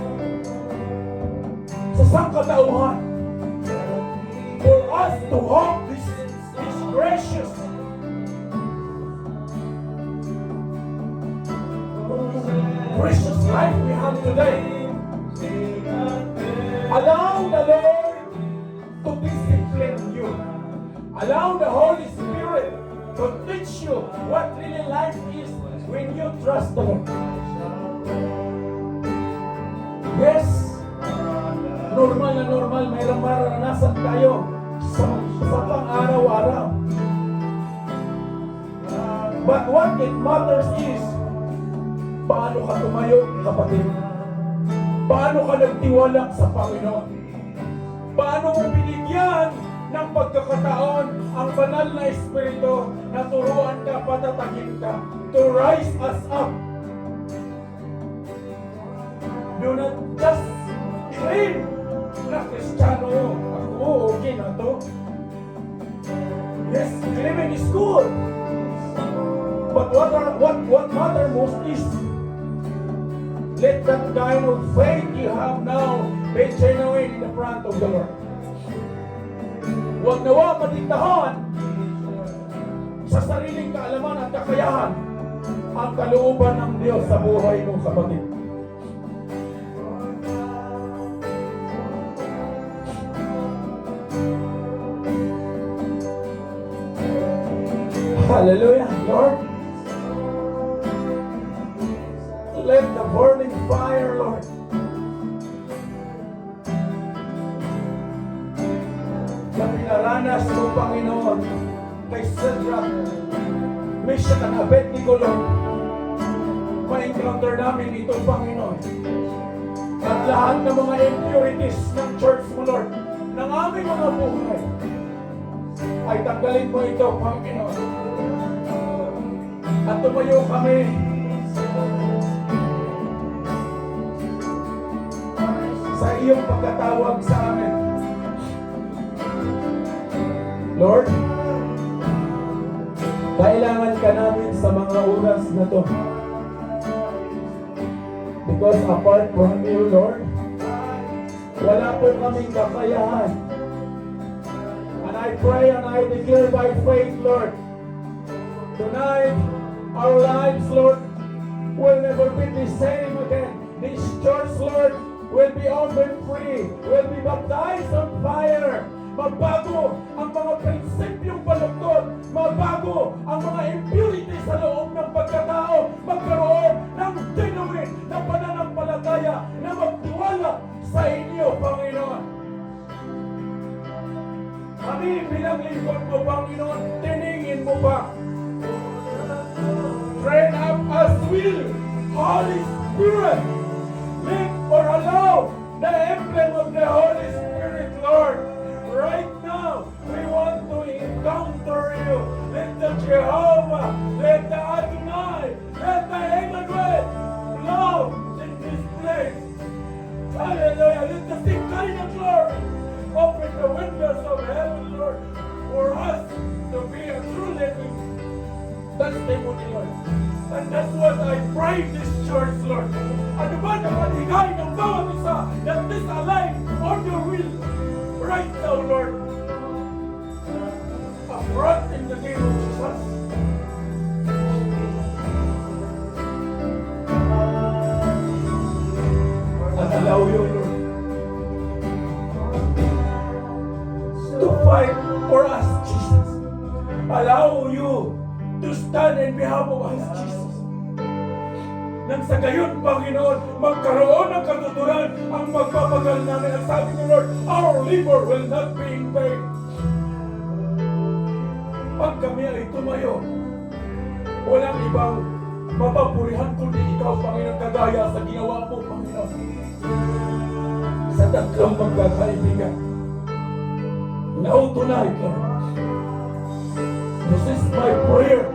sa sangkatauhan for us to hope this gracious life we have today. Allow the Lord to discipline you. Allow the Holy Spirit to teach you what really life is when you trust the Lord. Yes, normal na normal, mayroong maranasan tayo sa pang-araw-araw. But what it matters is, paano ka tumayo, kapatid? Paano ka nagtiwala sa Panginoon? Paano mo binigyan ng pagkakataon ang banal na Espiritu na turuan ka, patatagin ka, to rise us up? Do not just claim na Kristiyano ako, okay na to. Yes, claiming is good. But what matters most is, let that kind of faith you have now be genuine in the front of the Lord. Huwag nawa madiktahan sa sariling kaalaman at kakayahan ang kalooban ng Diyos sa buhay mong kapatid. Hallelujah, Lord. Let the burning fire, Lord, na pinaranas mo, Panginoon, kay Shadrach, Meshach and Abednego, Lord, ma-encounter namin ito, Panginoon. At lahat ng mga impurities ng church mo, Lord, ng aming mga buhay, ay tanggalin mo ito, Panginoon. At tumayo kami sa iyong pagkatawag sa amin. Lord, kailangan ka namin sa mga oras na to. Because apart from you, Lord, wala po kaming kakayahan. And I pray and I declare by faith, Lord, tonight, our lives, Lord, will never be the same again. This church, Lord, will be open free, will be baptized on fire. Magbago ang mga prinsipyong baluktot, magbago ang mga impurity sa loob ng pagkatao, magkaroon ng genuine na pananampalataya na magtiwala sa inyo, Panginoon. Kami bilang lingkod mo, Panginoon, tiningin mo ba? Train up as will, Holy Spirit, make or allow the emblem of the Holy Spirit, Lord. Right now, we want to encounter you. Let the Jehovah, let the Adonai, let the Emmanuel blow in this place. Hallelujah. Let the Shekinah glory open the windows of heaven, Lord, for us to be a true living testimony, Lord. And that's what I pray this church, Lord. Ano ba na maligay ng bawat isa that this align on your will right now, Lord. Uproot in the name of Jesus. And allow you, Lord, to fight for us, Jesus. Allow you to stand in behalf of us, Jesus. Nang sa gayon, Panginoon, magkaroon ng katuturan ang magpapagal namin. Ang sabi ni Lord, our labor will not be in vain. Pag kami ay tumayo, walang ibang mapapurihan kundi ikaw, Panginoon, kagaya sa ginawa mo, Panginoon. Sa tatlong magkakaibigan. Now tonight, Lord, this is my prayer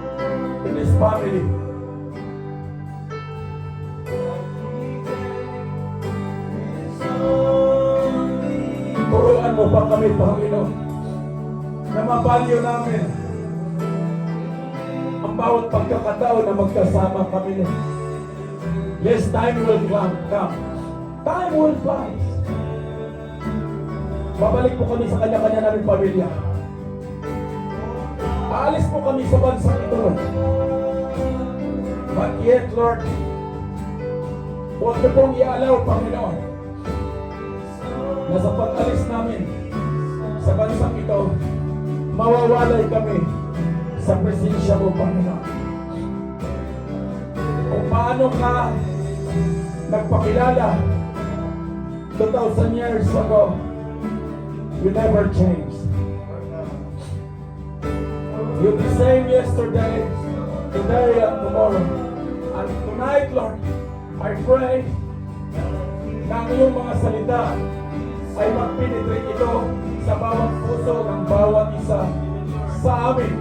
in this family. Turuan mo pa kami, Panginoon, na mabalyo namin ang bawat pagkakataon na magkasama kami. Yes, time will come. Time will fly. Babalik po kami sa kanya-kanya namin pamilya. Aalis po kami sa bansang ito, Lord. But yet, Lord, huwag na pong i-allow, Panginoon, na sa pag-alis namin sa bansang ito, mawawalay kami sa presensya mo, Panginoon. Kung paano ka nagpakilala 2,000 years ago, you never change. You're the same yesterday, today, and tomorrow. And tonight, Lord, I pray na ang iyong mga salita ay mag-penetrate ito sa bawat puso ng bawat isa sa amin.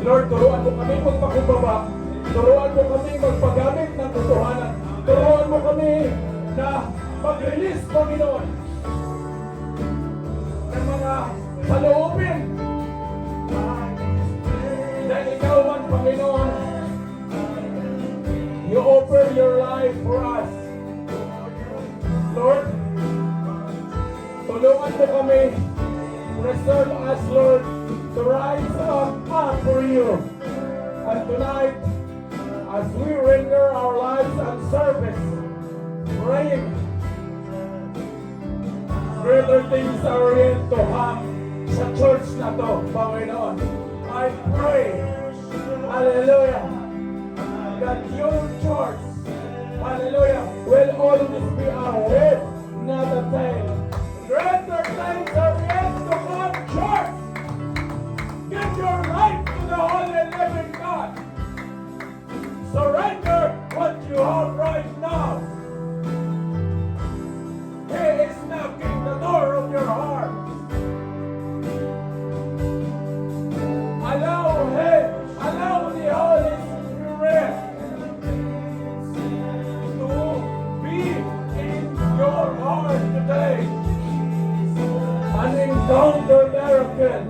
Lord, turuan mo kami magpakumbaba. Turuan mo kami magpagamit ng totohanan. Turuan mo kami na mag-release, Panginoon, ng mga saloobin na ikaw man, Panginoon, you offer your life for us. Lord, tulungan mo kami, preserve us, Lord, to rise up for you. And tonight, as we render our lives and service, praying, greater things are yet to come sa church na to, Panginoon. I pray, hallelujah, that your church, hallelujah, will always be a head, not a tail. Greater things are yet to come, church. Give your life to the Holy Living God. Surrender what you have right now. He is knocking the door of your heart. Allow the Holy Spirit to be in your heart today. An encounter miracle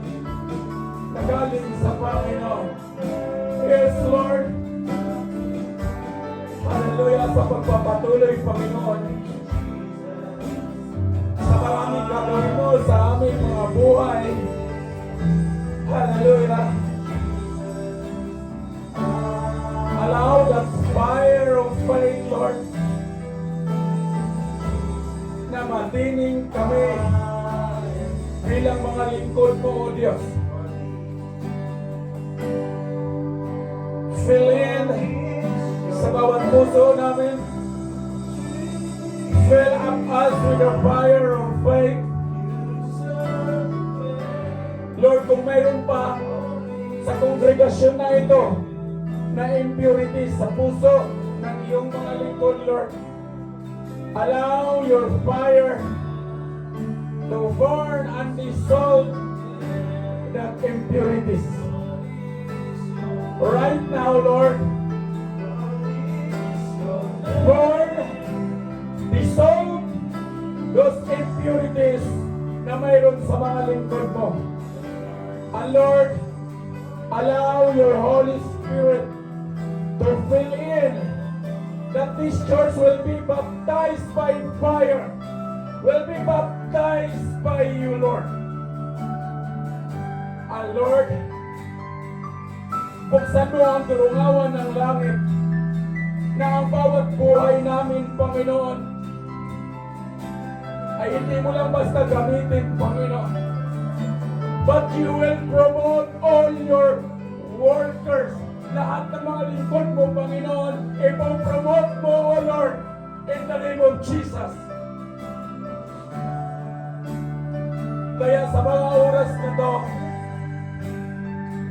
na galing sa Panginoon. Yes, Lord. Hallelujah, sa pagpapatuloy, Panginoon, sa maraming gagawin mo sa aming mga buhay. Hallelujah. Allow that fire of faith, Lord, na matining kami bilang mga lingkod mo, O Diyos. Fill in sa bawat puso namin. Fill up us with the fire of faith. Lord, kung mayroon pa sa kongregasyon na ito na impurities sa puso ng iyong mga lingkod, Lord, allow your fire to burn and dissolve that impurities. Right now, Lord, burn, dissolve those impurities na mayroon sa mga lingkod mo. And Lord, allow your Holy Spirit to fill in that this church will be baptized by fire, will be baptized by you, Lord. And Lord, buksan mo ang durungawan ng langit na ang bawat buhay namin, Panginoon, ay hindi mo lang basta gamitin, Panginoon, but you will promote all your workers lahat ng mga lingkod mo, Panginoon, ipopromote mo, O Lord, in the name of Jesus. Kaya sa mga oras na to,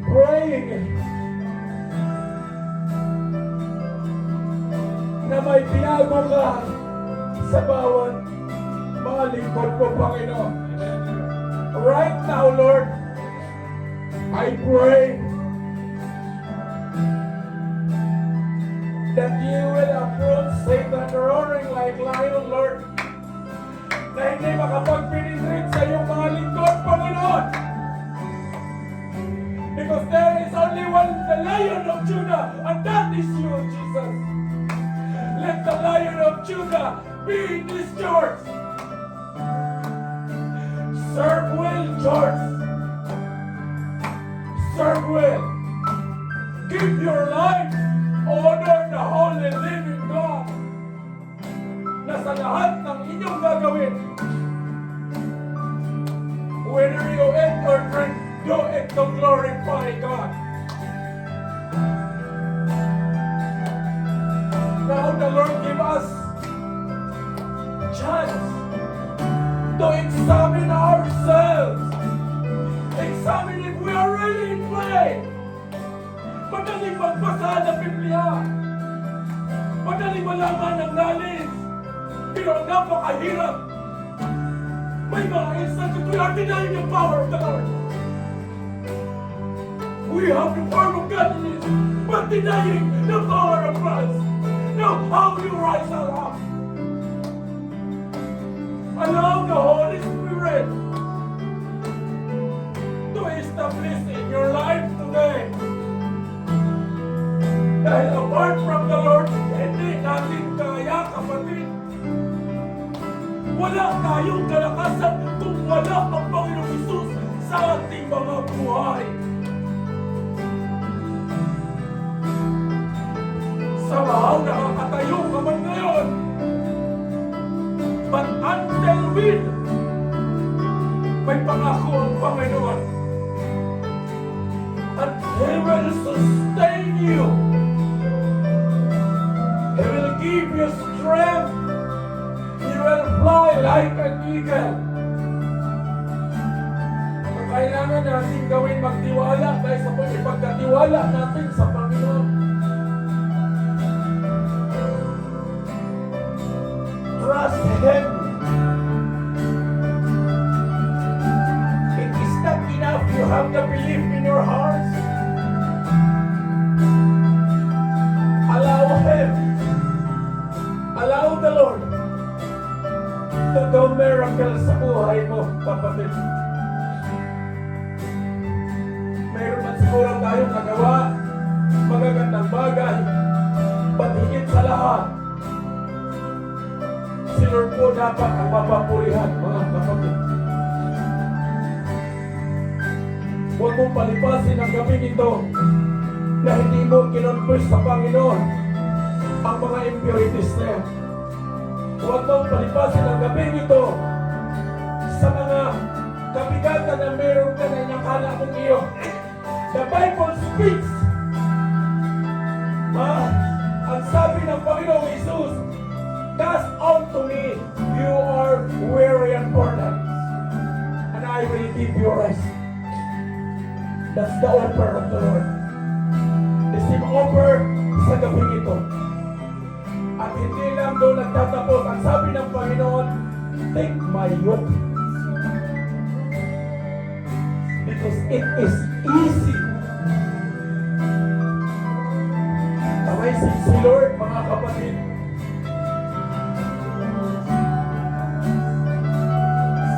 praying na may binago ka sa bawat mga lingkod ko, Panginoon. Right now, Lord, I pray that you will approach Satan roaring like lion, Lord, na hindi makapag-penetrate sa iyong mga lingkod, Panginoon. Because there is only one, the Lion of Judah, and that is you, Jesus. Let the Lion of Judah be in this church. Serve well, church. Serve well. Give your life. Honor the holy living God. Na sa lahat ng inyong gagawin, whether you eat or drink, do it to glorify God. Now the Lord give us chance to examine ourselves. Examine if we are really in play. Madaling magbasa ng Biblia. Madaling malaman ng knowledge. Pero ang napakahirap. May mga instances we are denying the power of the Lord. We have the power of God in it, but denying the power of Christ. Now, how do you rise up? Allow the Holy Spirit to establish in your life today. Dahil apart from the Lord, hindi natin kaya, kapatid. Wala tayong kalakasan kung wala ang Panginoong Hesus sa ating mga buhay. Sa bahaw nakakatayo ka man ngayon. But until when, may pangako ang Panginoon. And He will sustain you. He will give you strength. You will fly like an eagle. Ang kailangan natin gawin magtiwala dahil sa ipagkatiwala natin sa Panginoon. Trust Him. It is not enough you have the belief in your hearts. Allow Him. Allow the Lord to do miracles sa buhay mo, kapatid. Mayroon man siguro tayong nagawa, magagandang bagay, but higit sa lahat, si Lord po dapat ang mapapurihan, mga kapatid. Huwag mong palipasin ang gabing ito na hindi mo kinonfess sa Panginoon ang mga impurities na yan. Huwag mong palipasin ang gabing ito sa mga kabigatan na meron ka na inakala mong iyo. The Bible speaks. Ang sabi ng Panginoong Hesus, cast unto me, you are weary and burdened, and I will give you rest. That's the offer of the Lord. The same offer sa gabing ito. At hindi lang doon nagtatapos. Ang sabi ng Panginoon, take my yoke. Because it is easy. Amazing si Lord, mga kapatid.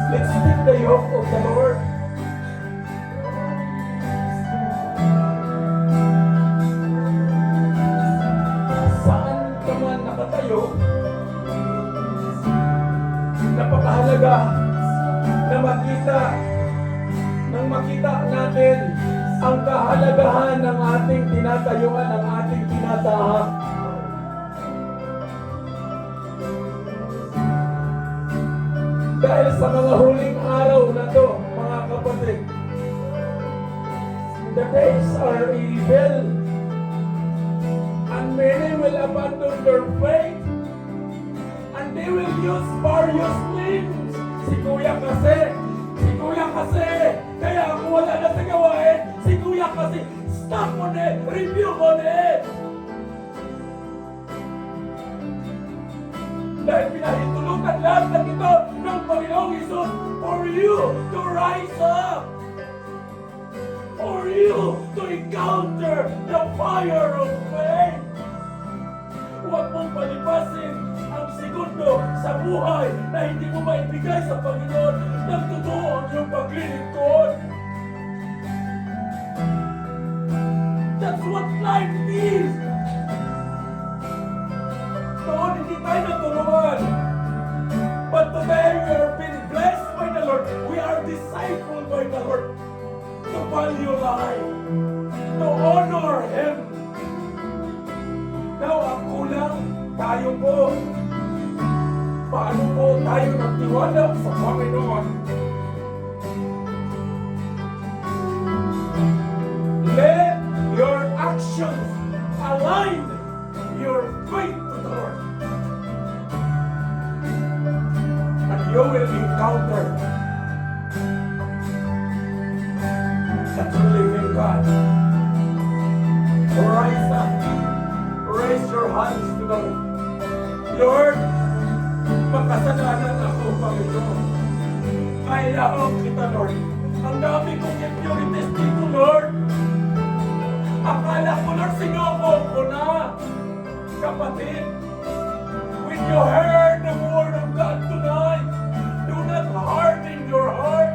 Let's take the yoke of the Lord. Saan ka man nakatayo, napakahalaga na makita natin ang kahalagahan ng ating tinatayuan, ng ating tinatahan. Dahil sa mga huling araw na to, mga kapatid, the days are evil. many will abandon their faith. And they will use various means. Si Kuya kasi, kaya ako wala na sa gawain. Si Kuya kasi, stop on it, review on it. Dahil pinahintulutan lahat ng ito ng Panginoong Isus for you to rise up. For you to encounter the fire of faith. Huwag mong palipasin ang segundo sa buhay na hindi mo maibigay sa Panginoon ng totoo ang iyong paglilingkod. That's what life is. Noon, hindi tayo naturuan. But today, we are being blessed by the Lord. We are discipled by the Lord to value life, to honor Him. Now, ang kulang, tayo po. Paano po tayo nagtiwala sa Panginoon? Let your actions align your faith to the Lord. And you will encounter the true living God. Rise up. Raise your hands to the Lord. Lord, makasalanan ako, Panginoon. Kailangan kita, Lord. Ang dami kong impurities dito, Lord. Akala ko, Lord, sinoko ko na. Kapatid, when you heard the word of God tonight, do not harden your heart.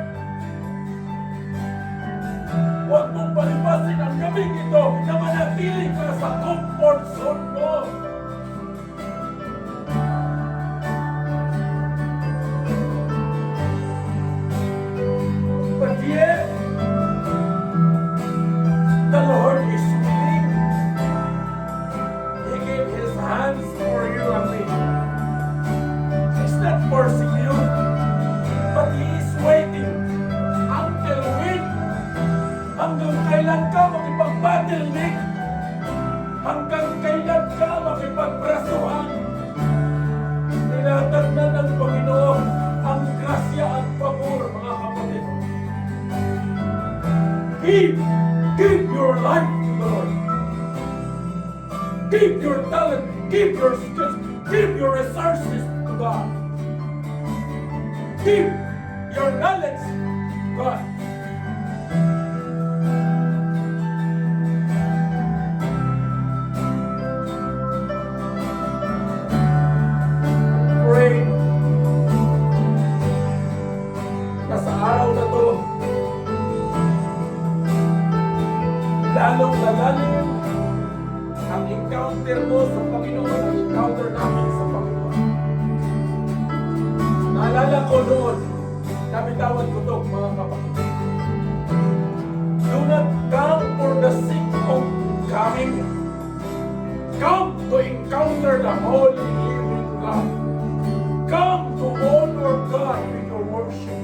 Huwag mong palipasin ang gabing ito na manatili ka sa comfort zone mo. But yet, the Lord is willing. He gave His hands for you and me. He's not forcing you, but He is waiting until when? Hanggang kailan ka makipag-bottleneck? Hanggang kailan ka makipagbrasuhan? Tinatatnan ng Panginoon ang grasya at pabor, mga kapatid. Give your life to the Lord. Give your talent, give your skills, give your resources to God. Give your knowledge to God. Pray na sa araw na to, lalong lalalim ang encounter mo sa Panginoon, ang encounter namin sa Panginoon. Naalala ko noon, nabitawan ko ito, mga kapatid. Do not come for the sake of coming. Come to encounter the Holy Living God. Come to honor God with your worship.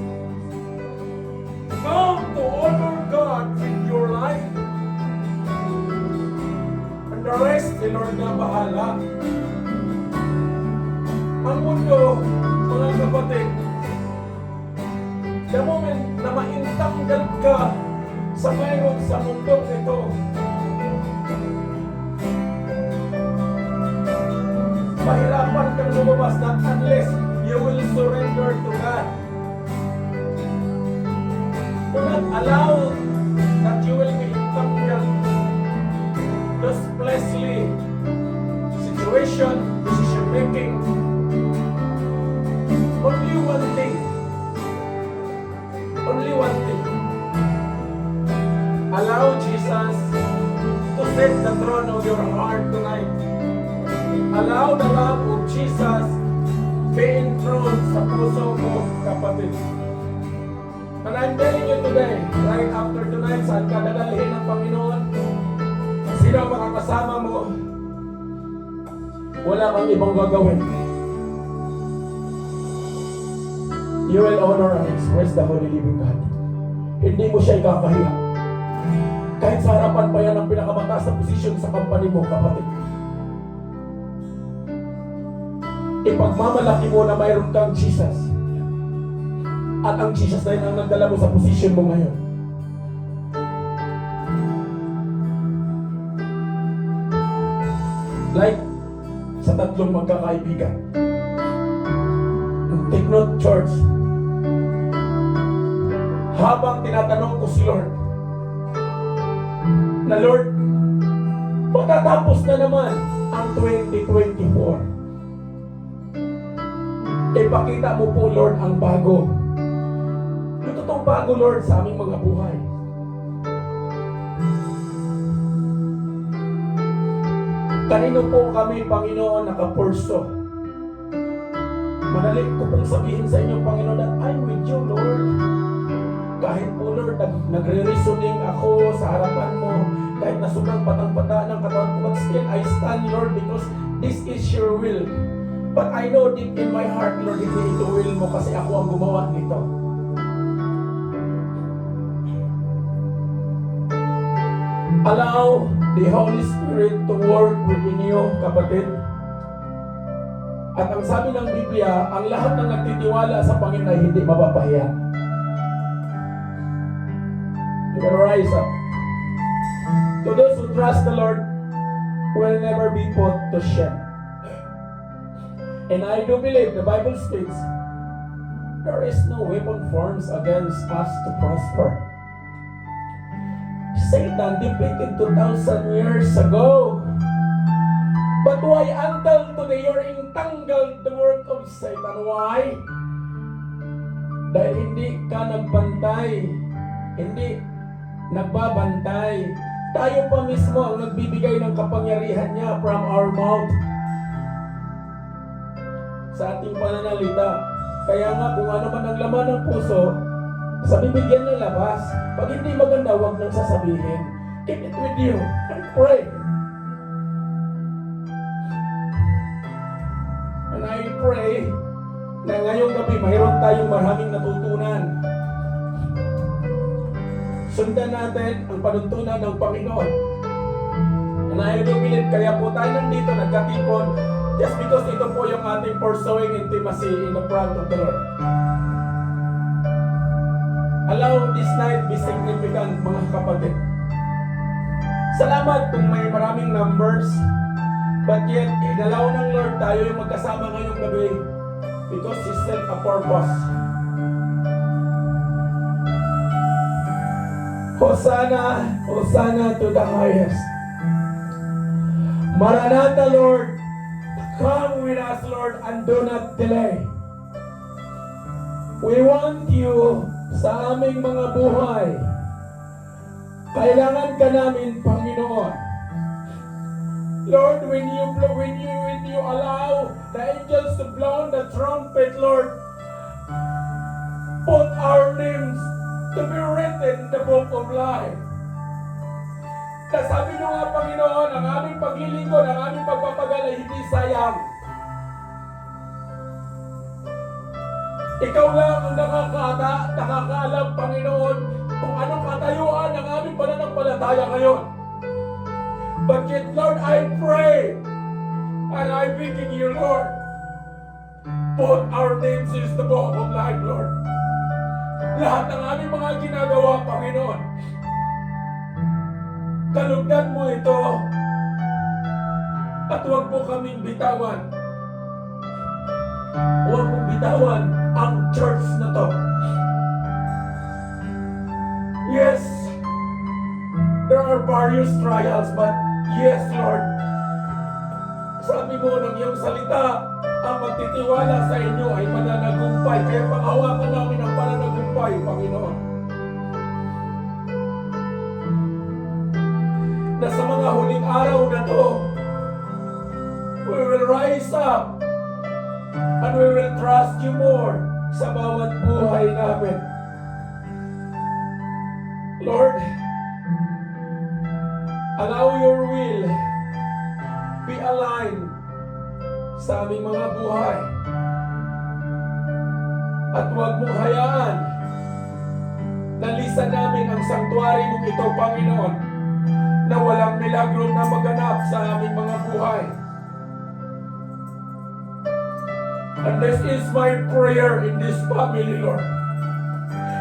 Come to honor God with your life. And the rest, the Lord na bahala. Ang mundo, mga kapatid, the moment na maintanggal ka sa mayroon sa mundong ito, mahirapan kang lumabas na unless you will surrender to God. Do not allow that you will be entangled those fleshly situation, decision making. Only one thing. Only one thing. Allow Jesus to set the throne of your heart tonight. Allow the love of Jesus be enthroned sa puso mo, kapatid. And I'm telling you today, right after tonight, saan ka dadalhin ng Panginoon? Sino ang makakasama mo? Wala kang ibang gagawin. You will honor and express the Holy Living God. Hindi mo siya ikakahiya. Kahit sa harapan pa yan ang pinakamataas na posisyon sa company mo, kapatid. ipagmamalaki mo na mayroon kang Jesus. At ang Jesus na yun ang nagdala mo sa posisyon mo ngayon. Like sa tatlong magkakaibigan. Ang Take Note Church. Habang tinatanong ko si Lord, na Lord, matatapos na naman ang 2024. Ipakita mo po, Lord, ang bago. Yung totoong bago, Lord, sa aming mga buhay. Kanino po kami, Panginoon, nakapurso? Madali ko pong sabihin sa inyo, Panginoon, that I'm with you, Lord. Kahit po, Lord, nagre-reasoning ako sa harapan mo, kahit na sobrang patang-pata ng katawan ko, but still I stand, Lord, because this is your will. But I know deep in my heart, Lord, hindi ito will mo kasi ako ang gumawa nito. Allow the Holy Spirit to work within you, kapatid. At ang sabi ng Biblia, ang lahat ng nagtitiwala sa Panginoon ay hindi mapapahiya. You can rise up. To those who trust the Lord will never be put to shame. And I do believe the Bible states there is no weapon formed against us to prosper. Satan defeated 2,000 years ago. But why until today you're entangled the work of Satan? Why? Dahil hindi ka nagbantay. Hindi nagbabantay. Tayo pa mismo ang nagbibigay ng kapangyarihan niya from our mouth. Sa ating pananalita. Kaya nga kung ano man ang laman ng puso, sa bibig yan na labas. Pag hindi maganda, huwag nang sasabihin. Keep it with you and pray. And I pray na ngayong gabi mayroon tayong maraming natutunan. Sundan natin ang panuntunan ng Panginoon. And I do believe kaya po tayo nandito nagkatipon just because ito po yung ating pursuing intimacy in the front of the Lord. Allow this night be significant, mga kapatid. Salamat kung may maraming numbers, but yet, inalaw ng Lord tayo yung magkasama ngayong gabi because He set a purpose. Hosanna, Hosanna to the highest. Maranatha, Lord. Come with us, Lord, and do not delay. We want you sa aming mga buhay. Kailangan ka namin, Panginoon. Lord, when you allow the angels to blow the trumpet, Lord, put our names to be written in the book of life. Sabi nyo nga, Panginoon, ang aming paglilingkod, ang aming pagpapagal ay hindi sayang. Ikaw lang ang nakakaalam, Panginoon, kung anong katayuan ng aming pananampalataya ngayon. But yet, Lord, I pray, and I'm begging you, Lord, put our names in the book of life, Lord. Lahat ng aming mga ginagawa, Panginoon, kalugdan mo ito, at huwag mo kaming bitawan. Huwag mong bitawan ang church na to. Yes, there are various trials, but yes, Lord, sabi mo ng iyong salita, ang magtitiwala sa inyo ay mananagumpay. Kaya panghawakan namin ang pananagumpay, Panginoon. Na sa mga huling araw na to, we will rise up and we will trust you more sa bawat buhay namin. Lord, allow your will be aligned sa aming mga buhay. At huwag mong hayaan na lisan namin ang sanctuary mong ito, Panginoon, na walang milagro na maganap sa aming mga buhay. And this is my prayer in this family, Lord.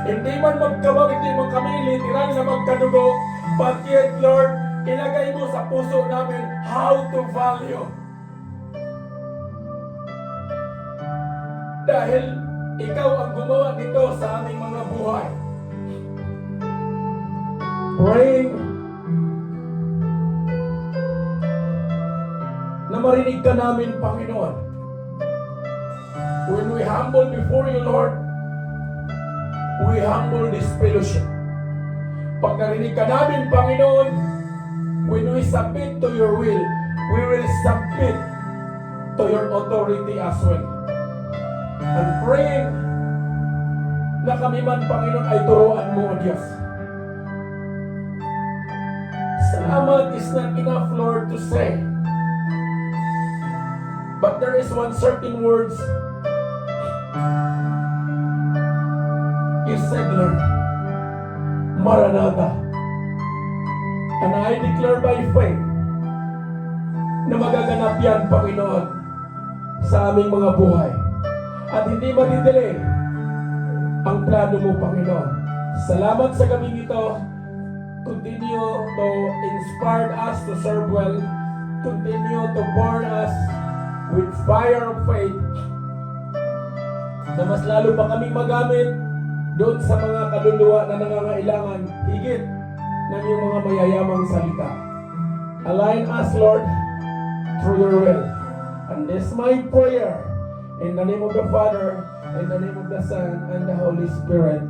Hindi man magkabang, hindi man kami literal na magkadugo, but yet, Lord, ilagay mo sa puso namin how to value. Dahil ikaw ang gumawa nito sa aming mga buhay. Praying na marinig ka namin, Panginoon. When we humble before you, Lord, we humble this fellowship. Pag narinig ka namin, Panginoon, when we submit to your will, we will submit to your authority as well. And praying na kami man, Panginoon, ay turuan mo, O Diyos. Salamat is not enough, Lord, to say. But there is one certain words you said, Lord, Maranatha. And I declare by faith na magaganap yan, Panginoon, sa aming mga buhay. At hindi madidili ang plano mo, Panginoon. Salamat sa gabing ito. Continue to inspire us to serve well. Continue to burn us with fire of faith, na mas lalo pa kaming magamit doon sa mga kaluluwa na nangangailangan higit ng iyong mga mayayamang salita. Align us, Lord, through your will. And this is my prayer in the name of the Father, in the name of the Son, and the Holy Spirit.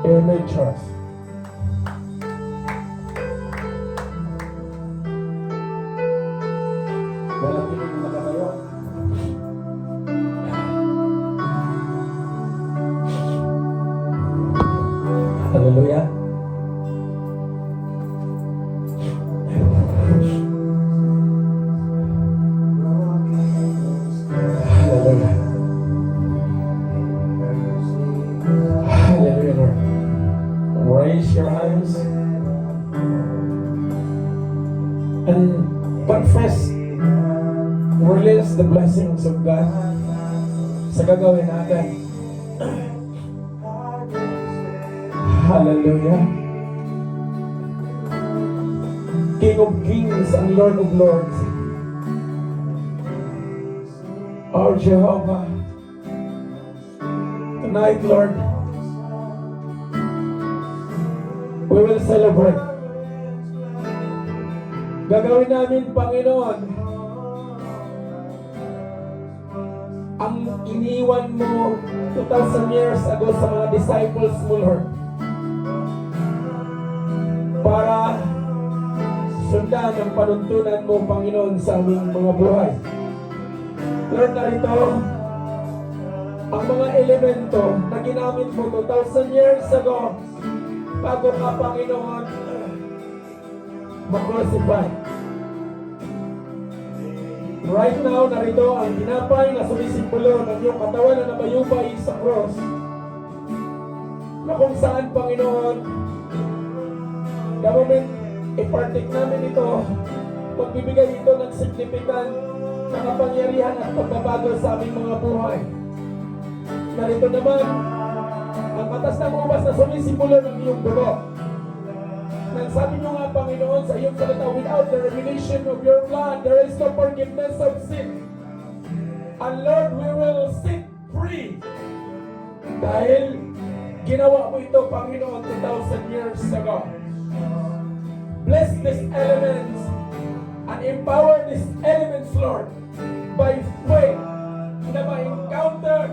Amen, church. Walang pinig na nakatayo. Hallelujah. Hallelujah. Hallelujah, Lord. Raise your hands and confess. Release the blessings of God sa gagawin natin. Hallelujah. King of Kings and Lord of Lords, our Jehovah, tonight, Lord, we will celebrate. Gagawin namin, Panginoon, ang iniwan mo 2,000 years ago sa mga disciples mo, Lord, para sundan ang panuntunan mo, Panginoon, sa aming mga buhay. Lord, narito ang mga elemento na ginamit mo 2,000 years ago bago ka, Panginoon, mag-crucify. Right now, narito ang tinapay na sumisimbolo ng iyong katawan na nabayubay sa cross, na kung saan, Panginoon, the moment i-partake namin ito, magbibigay ito ng significant na kapangyarihan at pagbabago sa aming mga buhay. Narito naman ang katas ng ubas na sumisimbolo ng iyong dugo. Nagsabi nyo nga, Panginoon, sa iyong salita, without the revelation of your blood, there is no forgiveness of sin. And Lord, we will set free. Dahil ginawa mo ito, Panginoon, 2,000 years ago. Bless these elements and empower these elements, Lord, by faith na ma-encounter,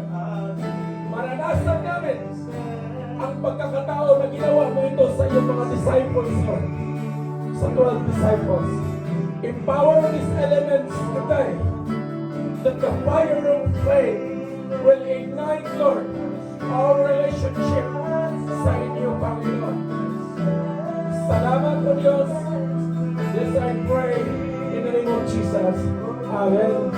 maranasan namin ang pagkakatao na ginawa mo ito sa iyong mga disciples, Lord, sa 12 disciples. Empower these elements today that the fire of faith will ignite, Lord, our relationship sa inyo, Panginoon. Salamat, O Diyos. This I pray in the name of Jesus. Amen.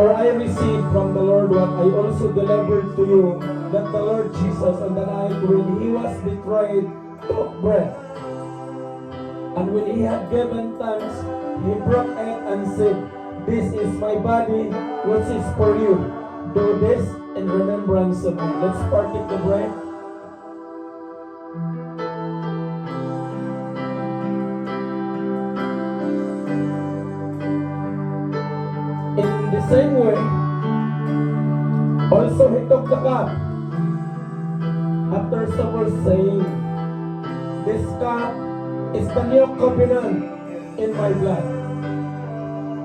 For I received from the Lord what I also delivered to you, that the Lord Jesus on the night when he was betrayed took bread. And when he had given thanks, he broke it and said, "This is my body, which is for you. Do this in remembrance of me." Let's partake the bread. In the same way, also he took the cup after supper, saying, "This cup is the new covenant in my blood.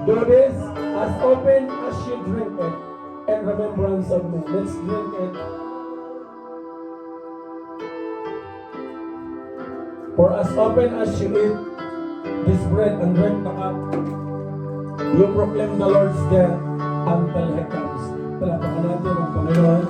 Do this as often as you drink it in remembrance of me." Let's drink it. For as often as you eat this bread and drink the cup, you proclaim the Lord's death until He comes. Palapakan natin ang Panginoon.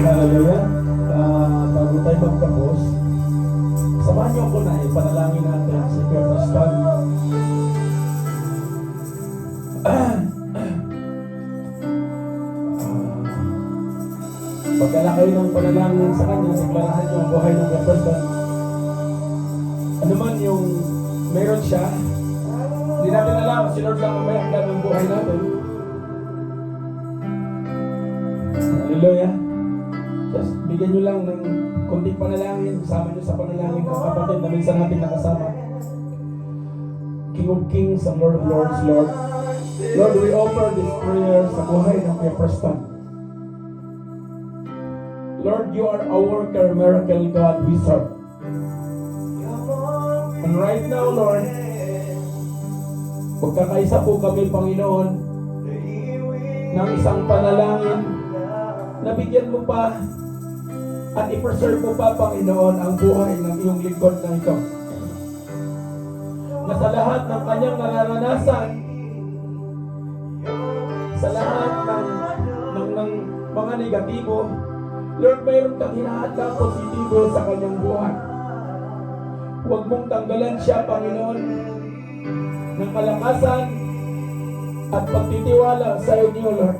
Hallelujah. Bago tayo magtapos, samahan niyo ako na ipanalangin natin si Kuya Preston. Pagkala kayo ng panalangin sa kanya, siklarahan niyo ang buhay ng Kuya Preston. Ano man yung meron siya, hindi natin alam, si Lord lang ang may hanggan ng buhay natin. Hallelujah. Just bigyan nyo lang ng kunting panalangin, kasama nyo sa panalangin ng kapatid na minsan natin nakasama. King of Kings and Lord of Lords, Lord. Lord, we offer this prayer sa buhay ng Kuya Preston. Lord, you are a worker, miracle God we serve. And right now, Lord, magkakaisa po kami, Panginoon, ng isang panalangin na bigyan mo pa at i-preserve mo pa, Panginoon, ang buhay ng iyong lingkod na ito. Na sa lahat ng kanyang nararanasan, sa lahat ng mga negatibo, Lord, mayroon kang hinahadlang positibo sa kanyang buhay. Huwag mong tanggalan siya, Panginoon, ng kalakasan, at pagtitiwala sa inyo, Lord.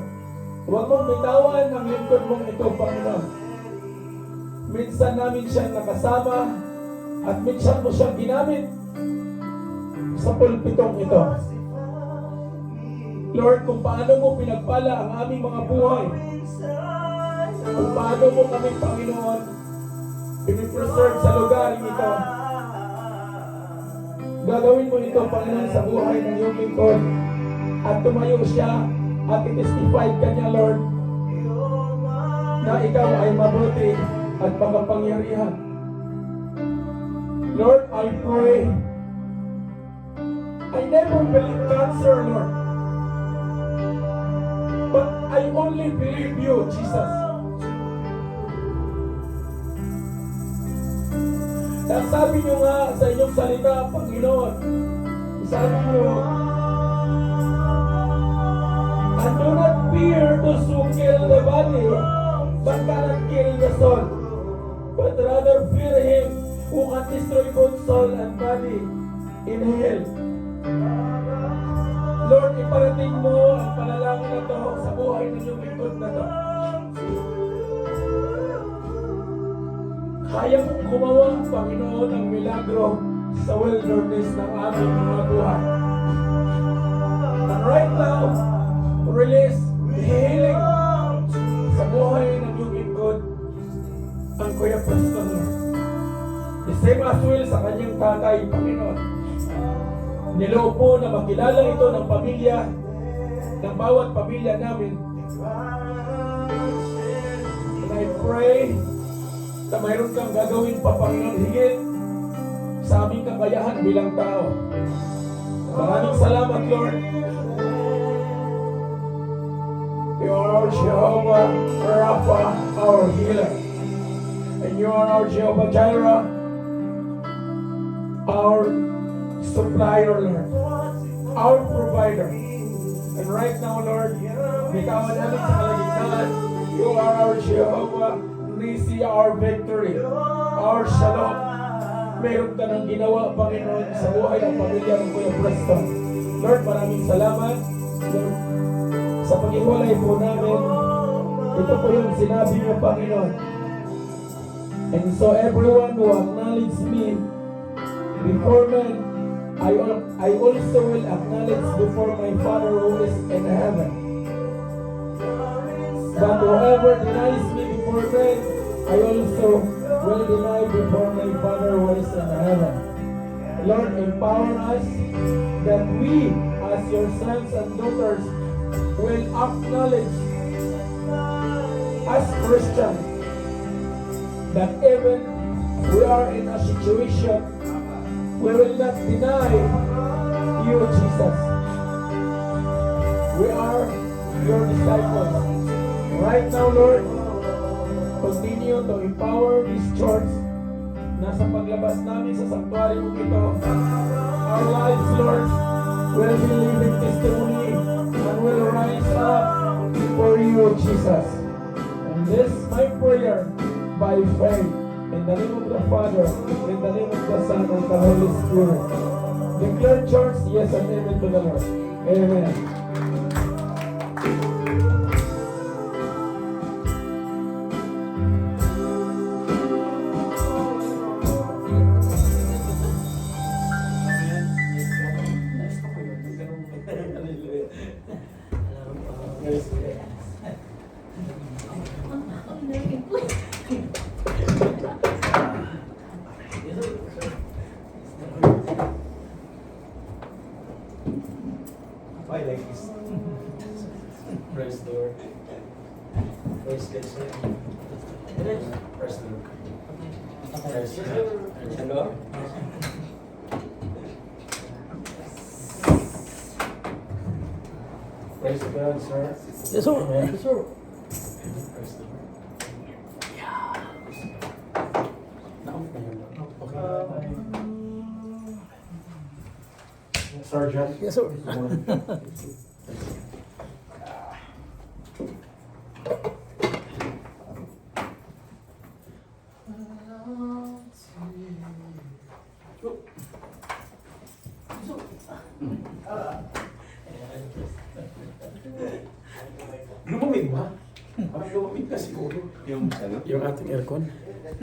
Huwag mong bitawan ang lingkod mong ito, Panginoon. Minsan namin siyang nakasama at minsan mo siyang ginamit sa pulpitong ito. Lord, kung paano mo pinagpala ang aming mga buhay, kung paano mo kami, Panginoon, pinipreserve sa lugar ito, gagawin mo ito, Panginoon, sa buhay ng iyong lingkod at tumayo siya at i-testify ka niya, Lord, na ikaw ay mabuti at makapangyarihan. Lord, I pray, I never believe cancer, Lord, but I only believe you, Jesus. At sabi niyo nga sa inyong salita, Panginoon, sabi niyo, and do not fear those who kill the body, but cannot kill the soul, but rather fear him who can destroy both soul and body in hell. Lord, iparating mo ang panalangin na to sa buhay ng iyong lingkod na to. Kaya mong gumawa, Panginoon, ng milagro sa wilderness ng aming mga buhay. And right now, release healing sa buhay ng iyong lingkod ang Kuya Preston, Lord. The same as well sa kanyang tatay, Panginoon. Niloob po na makilala ito ng pamilya, ng bawat pamilya namin. And I pray na mayroon kang gagawin pa, Panginoon, higit sa aming kakayahan bilang tao. Maraming salamat, Lord. You are our Jehovah Rapha, our healer. And you are our Jehovah Jireh, our supplier, Lord, our provider. And right now, Lord, bitawan namin sa kalagitnaan, you are our Jehovah Nisi, our victory, our shalom. Meron ka ng ginawa, Panginoon, sa buhay ng pamilya ng Kuya Preston. Lord, maraming salamat, Lord, sa paghiwalay po namin. Ito po yung sinabi niyo, Panginoon. And so everyone who acknowledges me before men, I also will acknowledge before my Father who is in heaven. But whoever denies me before men, I also will deny before my Father who is in heaven. Lord, empower us that we, as your sons and daughters, will acknowledge as Christians that even we are in a situation we will not deny you, Jesus. We are your disciples. Right now, Lord, continue to empower this church na sa paglabas namin sa sanctuary mo ito. Our lives, Lord, will be living testimony and will rise up for you, Jesus. And this is my prayer by faith. In the name of the Father, in the name of the Son, and the Holy Spirit. Declare, church, yes and amen to the Lord. Amen. I like this. Praise the Lord. Praise God, sir. Praise the Lord. Praise the Lord. Praise the Lord. Praise God, sir. Yes, sir. Amen. Yes, sir. Praise the Lord. Sergeant. Yes, sir. Malamig ba? Parang lumamig ka siguro. Yung ano? Yung ating aircon.